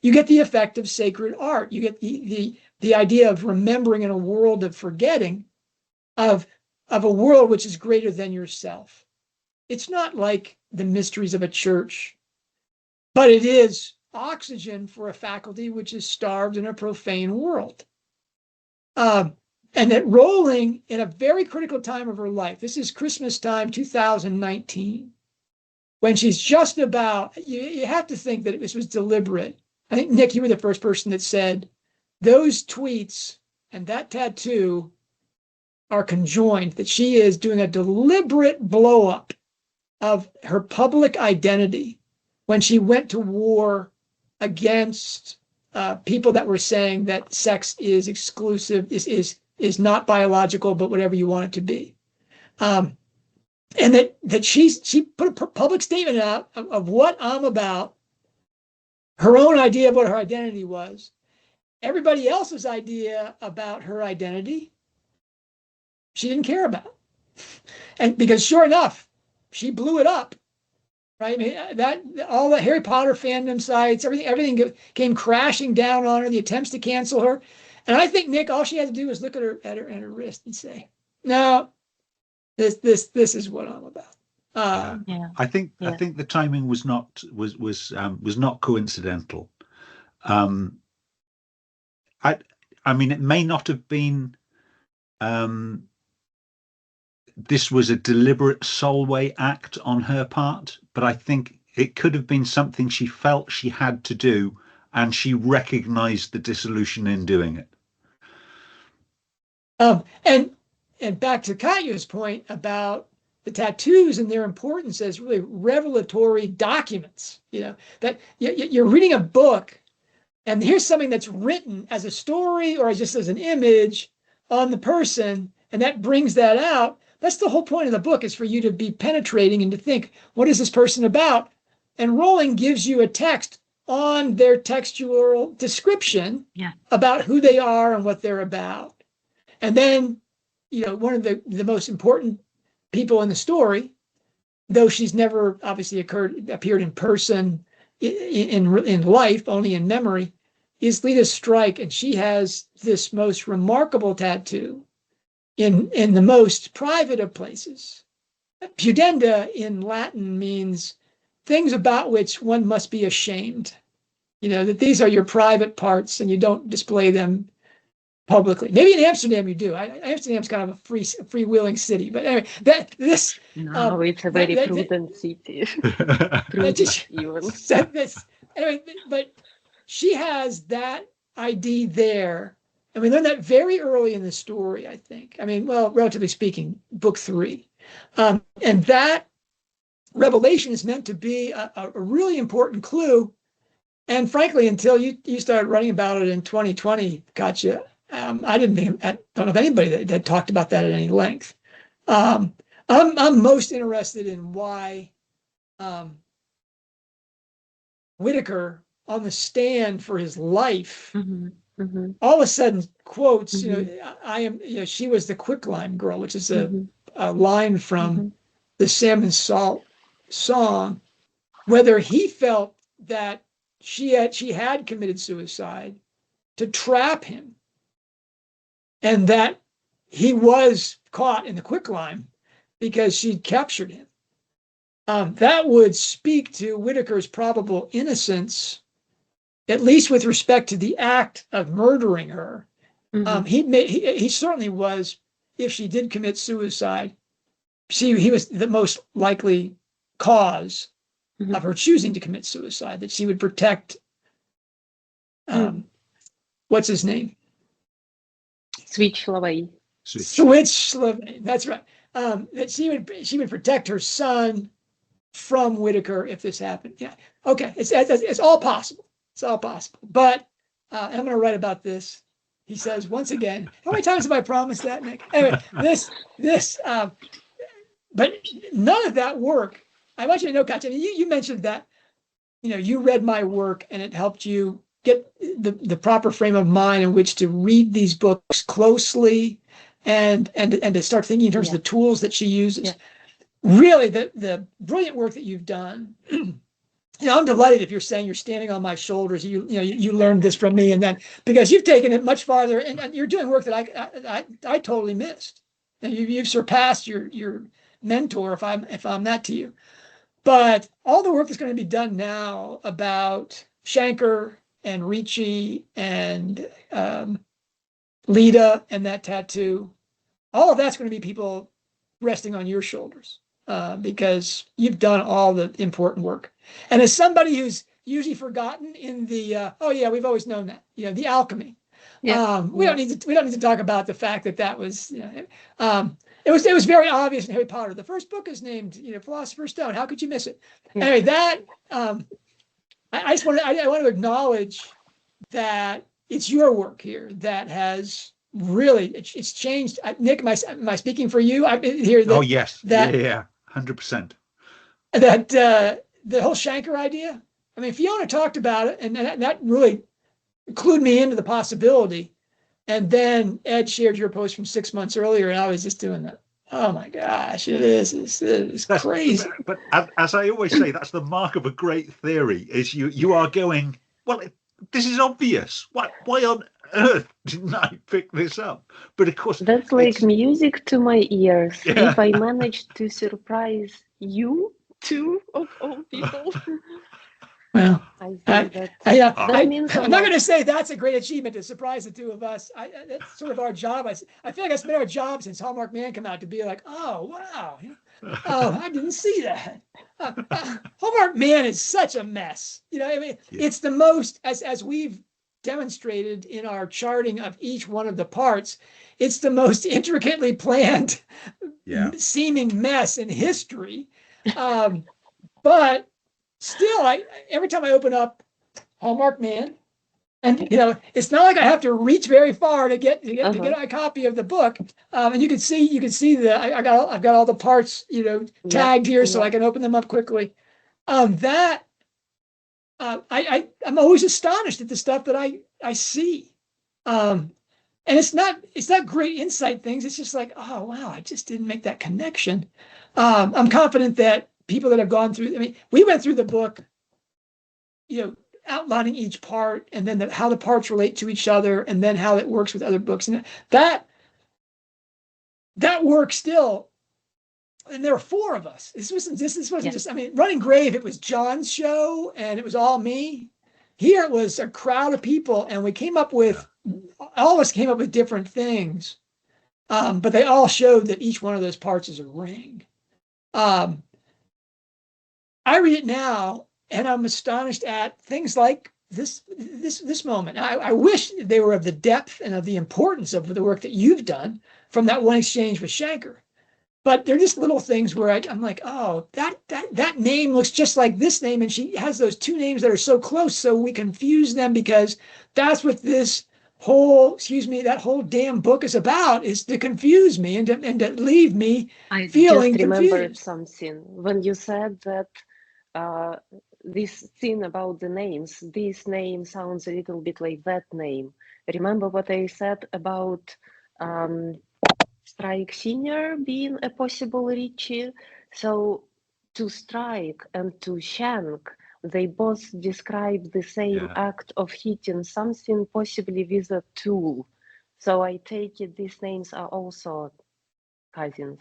[SPEAKER 2] you get the effect of sacred art. You get the idea of remembering in a world of forgetting, of a world which is greater than yourself. It's not like the mysteries of a church, but it is oxygen for a faculty which is starved in a profane world. And that Rowling, in a very critical time of her life, this is Christmas time, 2019, when she's just about, you have to think that this was deliberate. I think, Nick, you were the first person that said those tweets and that tattoo are conjoined, that she is doing a deliberate blow up of her public identity when she went to war against people that were saying that sex is exclusive, is not biological, but whatever you want it to be. And that she put a public statement out of what I'm about, her own idea of what her identity was, everybody else's idea about her identity, she didn't care about. And because sure enough, she blew it up, right? I mean, that all the Harry Potter fandom sites, everything came crashing down on her, the attempts to cancel her. And I think, Nick, all she had to do was look at her wrist and say, no, this is what I'm about.
[SPEAKER 1] Yeah. I think the timing was not coincidental. I mean, it may not have been. This was a deliberate Solway act on her part, but I think it could have been something she felt she had to do, and she recognized the dissolution in doing it.
[SPEAKER 2] And back to Katya's point about the tattoos and their importance as really revelatory documents, that you're reading a book and here's something that's written as a story or just as an image on the person, and that brings that out. That's the whole point of the book, is for you to be penetrating and to think, what is this person about? And Rowling gives you a text on their textual description about who they are and what they're about. And then, one of the most important people in the story, though she's never obviously appeared in person in life, only in memory, is Leda Strike. And she has this most remarkable tattoo in the most private of places. Pudenda in Latin means things about which one must be ashamed. That these are your private parts and you don't display them publicly. Maybe in Amsterdam you do. Amsterdam's kind of a freewheeling city, but anyway,
[SPEAKER 3] it's a very prudent city.
[SPEAKER 2] Anyway, but she has that ID there, and we learn that very early in the story, I think. I mean, well, relatively speaking, book 3, and that revelation is meant to be a really important clue. And frankly, until you started writing about it in 2020, Katya, I don't know of anybody that had talked about that at any length. I'm most interested in why Whittaker, on the stand for his life, all of a sudden quotes, I am, she was the quicklime girl, which is a line from the Salmon Salt song, whether he felt that she had committed suicide to trap him, and that he was caught in the quicklime because she'd captured him. That would speak to Whittaker's probable innocence, at least with respect to the act of murdering her. He certainly was, if she did commit suicide, he was the most likely cause of her choosing to commit suicide, that she would protect, what's his name?
[SPEAKER 3] Switch-Lavey.
[SPEAKER 2] That's right. That she would protect her son from Whittaker if this happened. Yeah. Okay. It's all possible. It's all possible. But I'm going to write about this. He says, once again, how many times have I promised that, Nick? Anyway, but none of that work. I want you to know, Katya, you mentioned that, you read my work and it helped you get the proper frame of mind in which to read these books closely and to start thinking in terms of the tools that she uses. Yeah. Really, the brilliant work that you've done. I'm delighted if you're saying you're standing on my shoulders. You learned this from me, and then because you've taken it much farther, and you're doing work that I totally missed. And you've surpassed your mentor, if I'm that to you. But all the work that's going to be done now about Shanker and Ricci and Leda and that tattoo, all of that's going to be people resting on your shoulders because you've done all the important work. And as somebody who's usually forgotten in the oh yeah, we've always known that, the alchemy.
[SPEAKER 3] Yeah.
[SPEAKER 2] We don't need to talk about the fact that was it was very obvious in Harry Potter. The first book is named Philosopher's Stone. How could you miss it?
[SPEAKER 3] Yeah.
[SPEAKER 2] Anyway, that I just want to acknowledge that it's your work here that has really it's changed. Nick, am I speaking for you? I hear that.
[SPEAKER 1] Oh yes, yeah, 100%.
[SPEAKER 2] That the whole Shanker idea. I mean, Fiona talked about it, and that really clued me into the possibility. And then Ed shared your post from 6 months earlier, and I was just doing that. Oh my gosh, it's crazy.
[SPEAKER 1] But as I always say, that's the mark of a great theory. Is you are going, well, this is obvious. Why on earth didn't I pick this up? But of course,
[SPEAKER 3] that's like music to my ears.
[SPEAKER 1] Yeah.
[SPEAKER 3] If I managed to surprise you too, of all people.
[SPEAKER 2] Well,
[SPEAKER 3] I think that means
[SPEAKER 2] I'm not going to say that's a great achievement to surprise the two of us. That's sort of our job. I feel like it's been our job since Hallmarked Man came out to be like, oh, wow. Oh, I didn't see that. Hallmarked Man is such a mess. I mean, it's the most, as we've demonstrated in our charting of each one of the parts, it's the most intricately planned seeming mess in history. But still, every time I open up Hallmarked Man, and it's not like I have to reach very far to get a copy of the book. And you can see I've got all the parts tagged here so I can open them up quickly. I'm always astonished at the stuff that I see. And it's not great insight things. It's just like, oh wow, I just didn't make that connection. I'm confident that people that have gone through, I mean, we went through the book, outlining each part, and then how the parts relate to each other, and then how it works with other books, and that work still. And there were 4 of us. This wasn't just. I mean, Running Grave, it was John's show, and it was all me. Here it was a crowd of people, and we came up with all of us came up with different things, but they all showed that each one of those parts is a ring. I read it now, and I'm astonished at things like this moment. I wish they were of the depth and of the importance of the work that you've done from that one exchange with Shanker. But they're just little things where I'm like, oh, that name looks just like this name, and she has those 2 names that are so close, so we confuse them because that's what that whole damn book is about, is to confuse me and to leave me feeling confused.
[SPEAKER 3] I just remembered something when you said that this thing about the names, this name sounds a little bit like that name. Remember what I said about Strike Senior being a possible Richie? So to Strike and to Shank, they both describe the same act of hitting something, possibly with a tool. So I take it these names are also cousins.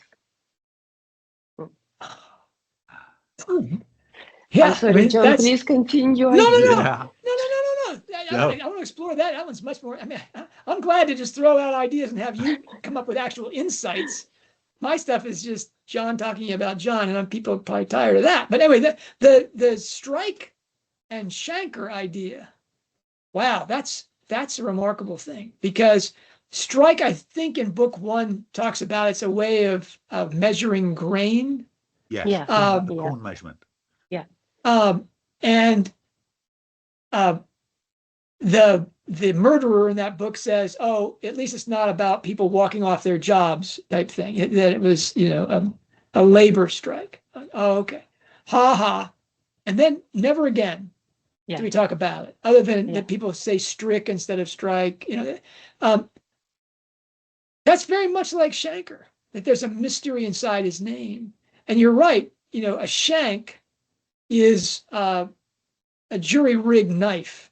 [SPEAKER 2] Yeah,
[SPEAKER 3] I'm sorry, John, please continue.
[SPEAKER 2] No. I want to explore that. That one's much more. I mean, I'm glad to just throw out ideas and have you come up with actual insights. My stuff is just John talking about John, and people are probably tired of that. But anyway, the Strike and Shanker idea. Wow, that's a remarkable thing, because Strike, I think in book 1 talks about it's a way of measuring grain.
[SPEAKER 1] Yes.
[SPEAKER 3] Yeah.
[SPEAKER 1] The corn measurement.
[SPEAKER 3] Yeah.
[SPEAKER 2] And the murderer in that book says, oh, at least it's not about people walking off their jobs type thing. That it was, a labor strike. Oh, okay. Ha ha. And then never again do we talk about it, other than that people say strick instead of strike. That's very much like Shanker, that there's a mystery inside his name. And you're right, a shank is a jury-rigged knife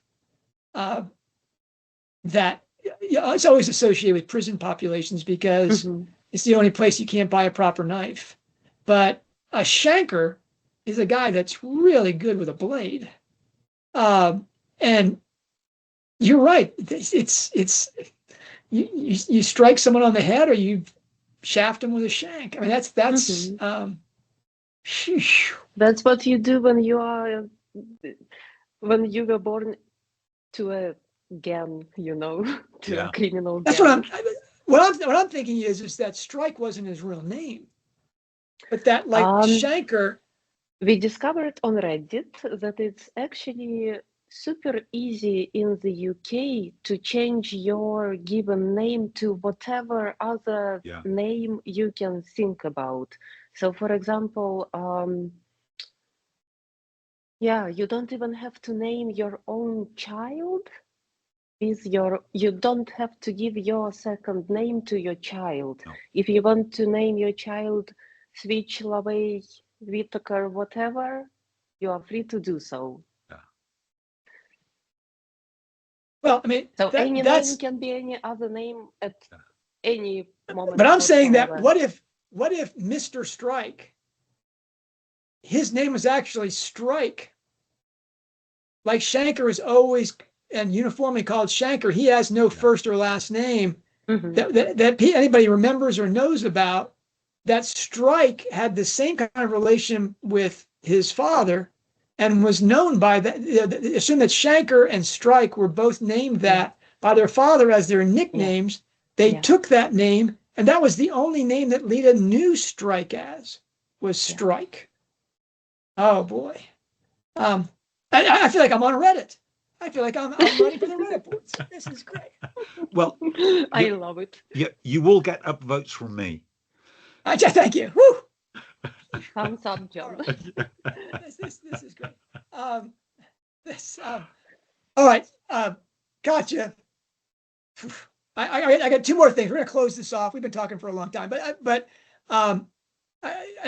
[SPEAKER 2] that it's always associated with prison populations because it's the only place you can't buy a proper knife. But a shanker is a guy that's really good with a blade. And you're right. It's you strike someone on the head or you shaft them with a shank. I mean, that's
[SPEAKER 3] That's what you do when you were born to a gang, to a criminal
[SPEAKER 2] that's
[SPEAKER 3] gang.
[SPEAKER 2] what I'm thinking is that Strike wasn't his real name, but that like Shanker.
[SPEAKER 3] We discovered on Reddit that it's actually super easy in the UK to change your given name to whatever other name you can think about. So, for example, you don't even have to name your own child. You don't have to give your second name to your child.
[SPEAKER 1] No.
[SPEAKER 3] If you want to name your child Switch, LaVey, Whitaker, whatever, you are free to do so.
[SPEAKER 1] Yeah.
[SPEAKER 2] Well, I mean,
[SPEAKER 3] so any name can be any other name at any moment.
[SPEAKER 2] But I'm saying that what if Mr. Strike, his name was actually Strike, like Shanker is always and uniformly called Shanker. He has no first or last name that anybody remembers or knows about. That Strike had the same kind of relation with his father and was known by that. Assume that Shanker and Strike were both named that by their father as their nicknames. They took that name, and that was the only name that Leda knew Strike as, was Strike. Oh boy. I feel like I'm on Reddit. I feel like I'm running for the Reddit boards. This is great.
[SPEAKER 1] Well,
[SPEAKER 3] I love it.
[SPEAKER 1] You will get upvotes from me.
[SPEAKER 2] Thank you. Woo!
[SPEAKER 3] Thumbs up, John.
[SPEAKER 2] This is great. All right, Katya. I got two more things. We're going to close this off. We've been talking for a long time, but and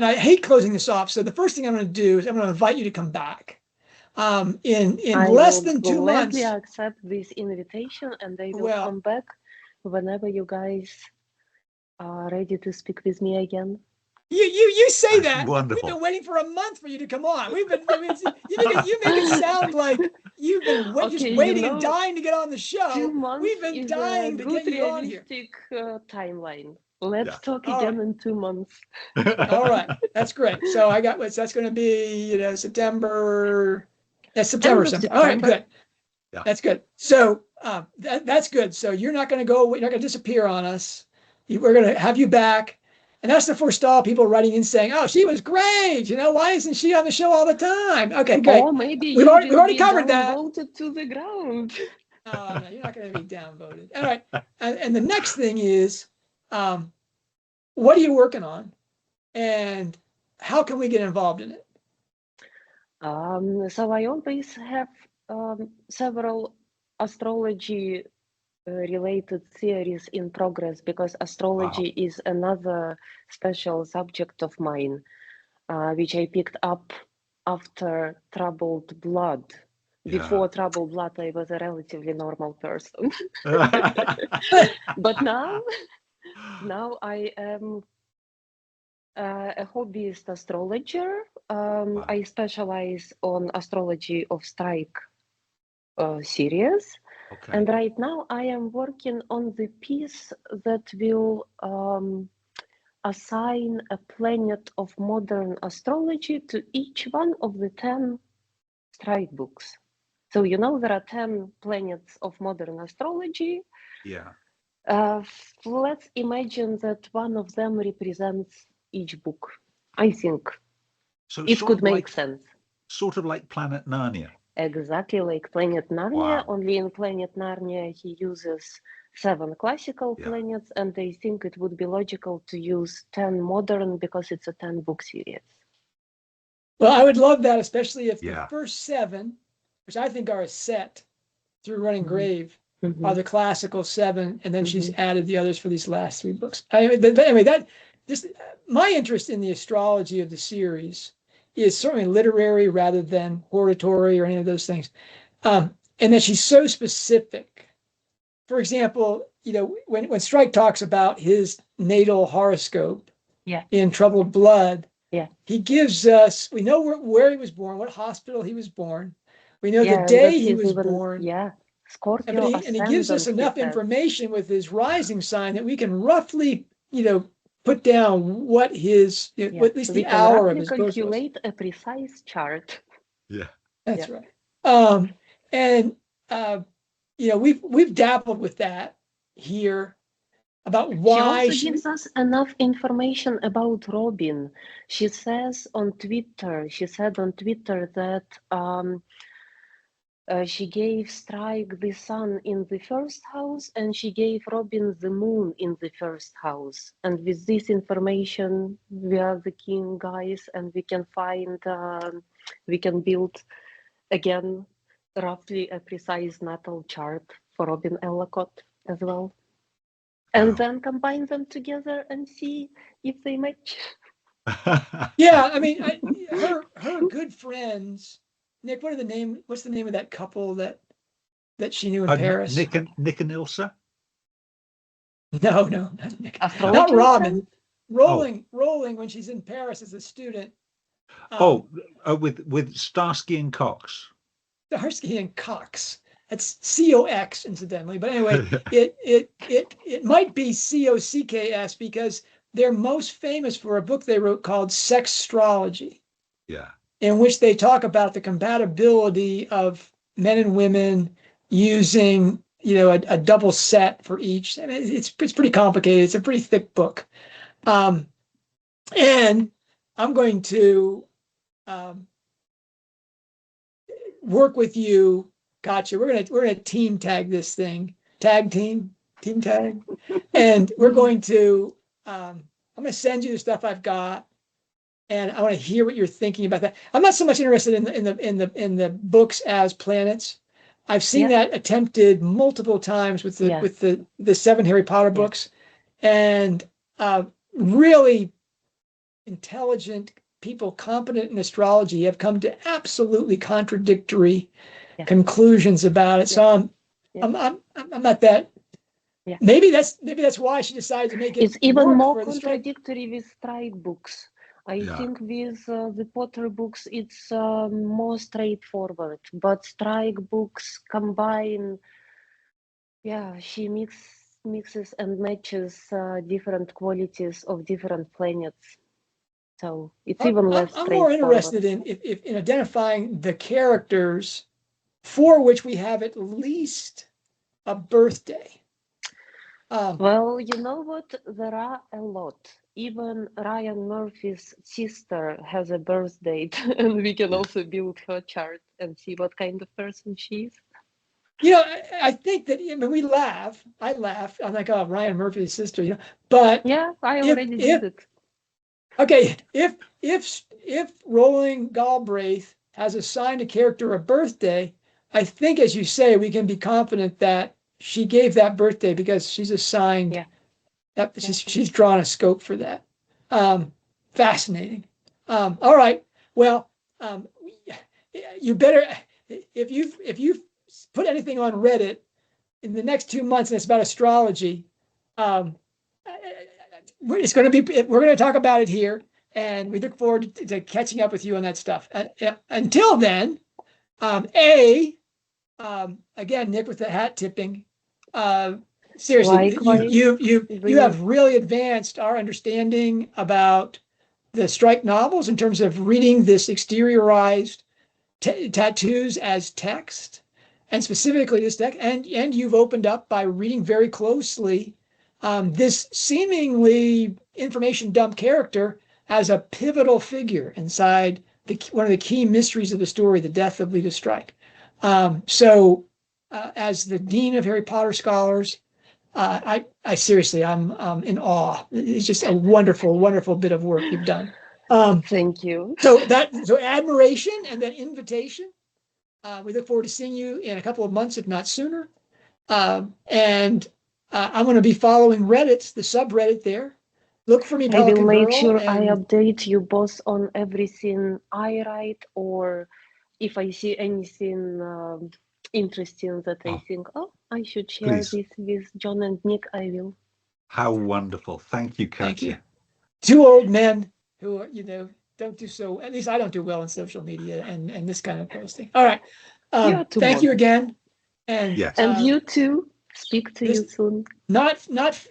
[SPEAKER 2] I hate closing this off. So the first thing I'm going to do is I'm going to invite you to come back. In less than 2 months.
[SPEAKER 3] I accept this invitation, and I will come back whenever you guys are ready to speak with me again.
[SPEAKER 2] You say that.
[SPEAKER 1] Wonderful.
[SPEAKER 2] We've been waiting for a month for you to come on. You make it sound like you've been just waiting and dying to get on the show.
[SPEAKER 3] 2 months.
[SPEAKER 2] We've been dying to get you on here.
[SPEAKER 3] Timeline. Let's talk again in 2 months.
[SPEAKER 2] All right, that's great. So I got that's going to be September. That's September. All right, good. Yeah. That's good. So that's good. So you're not going to go. You're not going to disappear on us. We're going to have you back. And that's to forestall people writing in saying, "Oh, she was great. Why isn't she on the show all the time?" Okay, great.
[SPEAKER 3] Or maybe
[SPEAKER 2] we've already covered that.
[SPEAKER 3] Voted to the ground.
[SPEAKER 2] No, you're not going to be downvoted. All right. And the next thing is, what are you working on, and how can we get involved in it?
[SPEAKER 3] So I always have several astrology related theories in progress, because astrology is another special subject of mine, which I picked up after Troubled Blood. Before Troubled Blood, I was a relatively normal person. But now I am a hobbyist astrologer. I specialize on astrology of Strike series. Okay. And right now I am working on the piece that will assign a planet of modern astrology to each one of the 10 Strike books. So there are 10 planets of modern astrology.
[SPEAKER 1] Yeah.
[SPEAKER 3] Let's imagine that one of them represents each book. I think it could make sense.
[SPEAKER 1] Sort of like Planet Narnia.
[SPEAKER 3] Exactly like Planet Narnia. Only in Planet Narnia he uses 7 classical planets, and I think it would be logical to use 10 modern because it's a 10-book series.
[SPEAKER 2] Well, I would love that, especially if the first 7, which I think are a set through Running Grave, are the classical 7, and then she's added the others for these last 3 books. Anyway, my interest in the astrology of the series is certainly literary rather than hortatory or any of those things. And that she's so specific. For example, when Strike talks about his natal horoscope in Troubled Blood, he gives us, we know where he was born, what hospital he was born. We know the day he was born.
[SPEAKER 3] Scorpio
[SPEAKER 2] And he gives us
[SPEAKER 3] ascendant, he
[SPEAKER 2] enough
[SPEAKER 3] says.
[SPEAKER 2] information with his rising sign that we can roughly, put down what his,
[SPEAKER 3] Yeah,
[SPEAKER 2] what at least
[SPEAKER 3] we
[SPEAKER 2] the
[SPEAKER 3] can
[SPEAKER 2] hour of
[SPEAKER 3] roughly
[SPEAKER 2] his birth was.
[SPEAKER 3] calculate a precise chart.
[SPEAKER 1] Yeah.
[SPEAKER 2] That's
[SPEAKER 3] Yeah.
[SPEAKER 2] right. And we've dabbled with that here about
[SPEAKER 3] She
[SPEAKER 2] why
[SPEAKER 3] also gives us enough information about Robin. She said on Twitter that she gave Strike the sun in the first house, and she gave Robin the moon in the first house. And with this information, we are the king, guys, and we can we can build again roughly a precise natal chart for Robin Ellacott as well. And then combine them together and see if they match.
[SPEAKER 2] Yeah, I mean, her good friends, Nick. What's the name of that couple that she knew in Paris?
[SPEAKER 1] Nick and Ilsa?
[SPEAKER 2] No, not Nick.
[SPEAKER 3] Astrologer
[SPEAKER 2] Not Robin.
[SPEAKER 3] friend?
[SPEAKER 2] Rolling when she's in Paris as a student.
[SPEAKER 1] With Starsky and Cox.
[SPEAKER 2] Starsky and Cox. That's COX, incidentally. But anyway, it might be COCKS because they're most famous for a book they wrote called Sexstrology.
[SPEAKER 1] Yeah.
[SPEAKER 2] In which they talk about the compatibility of men and women using, a double set for each. I mean, it's pretty complicated. It's a pretty thick book. And I'm going to work with you, Katya. We're gonna team tag this thing, team tag, and we're going to. I'm going to send you the stuff I've got, and I want to hear what you're thinking about that. I'm not so much interested in the books as planets. I've seen that attempted multiple times with the 7 Harry Potter books, and really intelligent people competent in astrology have come to absolutely contradictory conclusions about it. So I'm not that.
[SPEAKER 3] Yeah.
[SPEAKER 2] Maybe that's why she decided to make it.
[SPEAKER 3] It's even more
[SPEAKER 2] for the
[SPEAKER 3] contradictory with Strike books. I think with the Potter books, it's more straightforward. But Strike books combine. Yeah, she mixes and matches different qualities of different planets. So it's even less
[SPEAKER 2] I'm more interested in in identifying the characters for which we have at least a birthday.
[SPEAKER 3] Well, you know what? There are a lot. Even Ryan Murphy's sister has a birth date, and we can also build her chart and see what kind of person she is.
[SPEAKER 2] I think that we laugh. I laugh. I'm like, oh, Ryan Murphy's sister, But
[SPEAKER 3] yeah, I already did it.
[SPEAKER 2] Okay, if Rowling Galbraith has assigned a character a birthday, I think, as you say, we can be confident that she gave that birthday because she's assigned that she's drawn a scope for that. Fascinating. All right. Well, you better if you've put anything on Reddit in the next 2 months and it's about astrology, we're going to talk about it here, and we look forward to catching up with you on that stuff. Until then, again, Nick with the hat tipping. Seriously, you have really advanced our understanding about the Strike novels in terms of reading this exteriorized tattoos as text, and specifically this text, and you've opened up by reading very closely this seemingly information dump character as a pivotal figure inside one of the key mysteries of the story, the death of Leda Strike. So as the Dean of Harry Potter Scholars, I seriously, I'm in awe. It's just a wonderful, wonderful bit of work you've done.
[SPEAKER 3] Thank you.
[SPEAKER 2] So admiration and then invitation. We look forward to seeing you in a couple of months, if not sooner. And I'm going to be following Reddit, the subreddit there. Look for me, Pelican
[SPEAKER 3] I will make
[SPEAKER 2] Girl,
[SPEAKER 3] sure I update you both on everything I write, or if I see anything interesting that I think, I should share this with John and Nick, I will.
[SPEAKER 1] How wonderful. Thank you, Katya.
[SPEAKER 2] Thank you. 2 old men who, don't do so, at least I don't do well on social media and this kind of posting. All right. Thank you again. And
[SPEAKER 1] Yes.
[SPEAKER 3] And you too. Speak to you soon.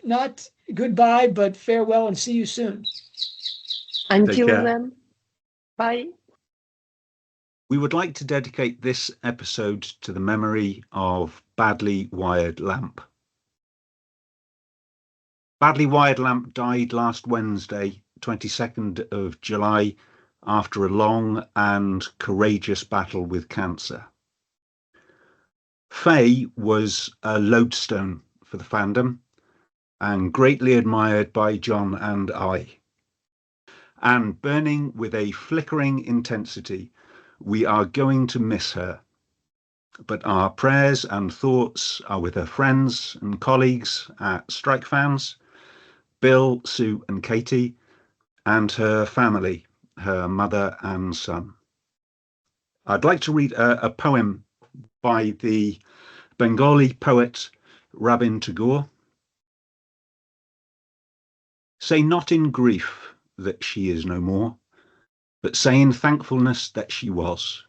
[SPEAKER 2] not goodbye, but farewell and see you soon.
[SPEAKER 3] Until
[SPEAKER 1] care.
[SPEAKER 3] then, bye.
[SPEAKER 1] We would like to dedicate this episode to the memory of Badly Wired Lamp. Badly Wired Lamp died last Wednesday, 22nd of July, after a long and courageous battle with cancer. Faye was a lodestone for the fandom and greatly admired by John and I. And burning with a flickering intensity, we are going to miss her. But our prayers and thoughts are with her friends and colleagues at Strike Fans, Bill, Sue and Katie, and her family, her mother and son. I'd like to read a poem by the Bengali poet Rabin Tagore. Say not in grief that she is no more, but say in thankfulness that she was.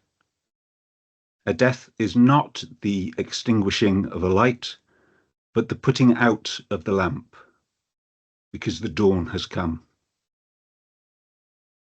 [SPEAKER 1] A death is not the extinguishing of a light, but the putting out of the lamp, because the dawn has come.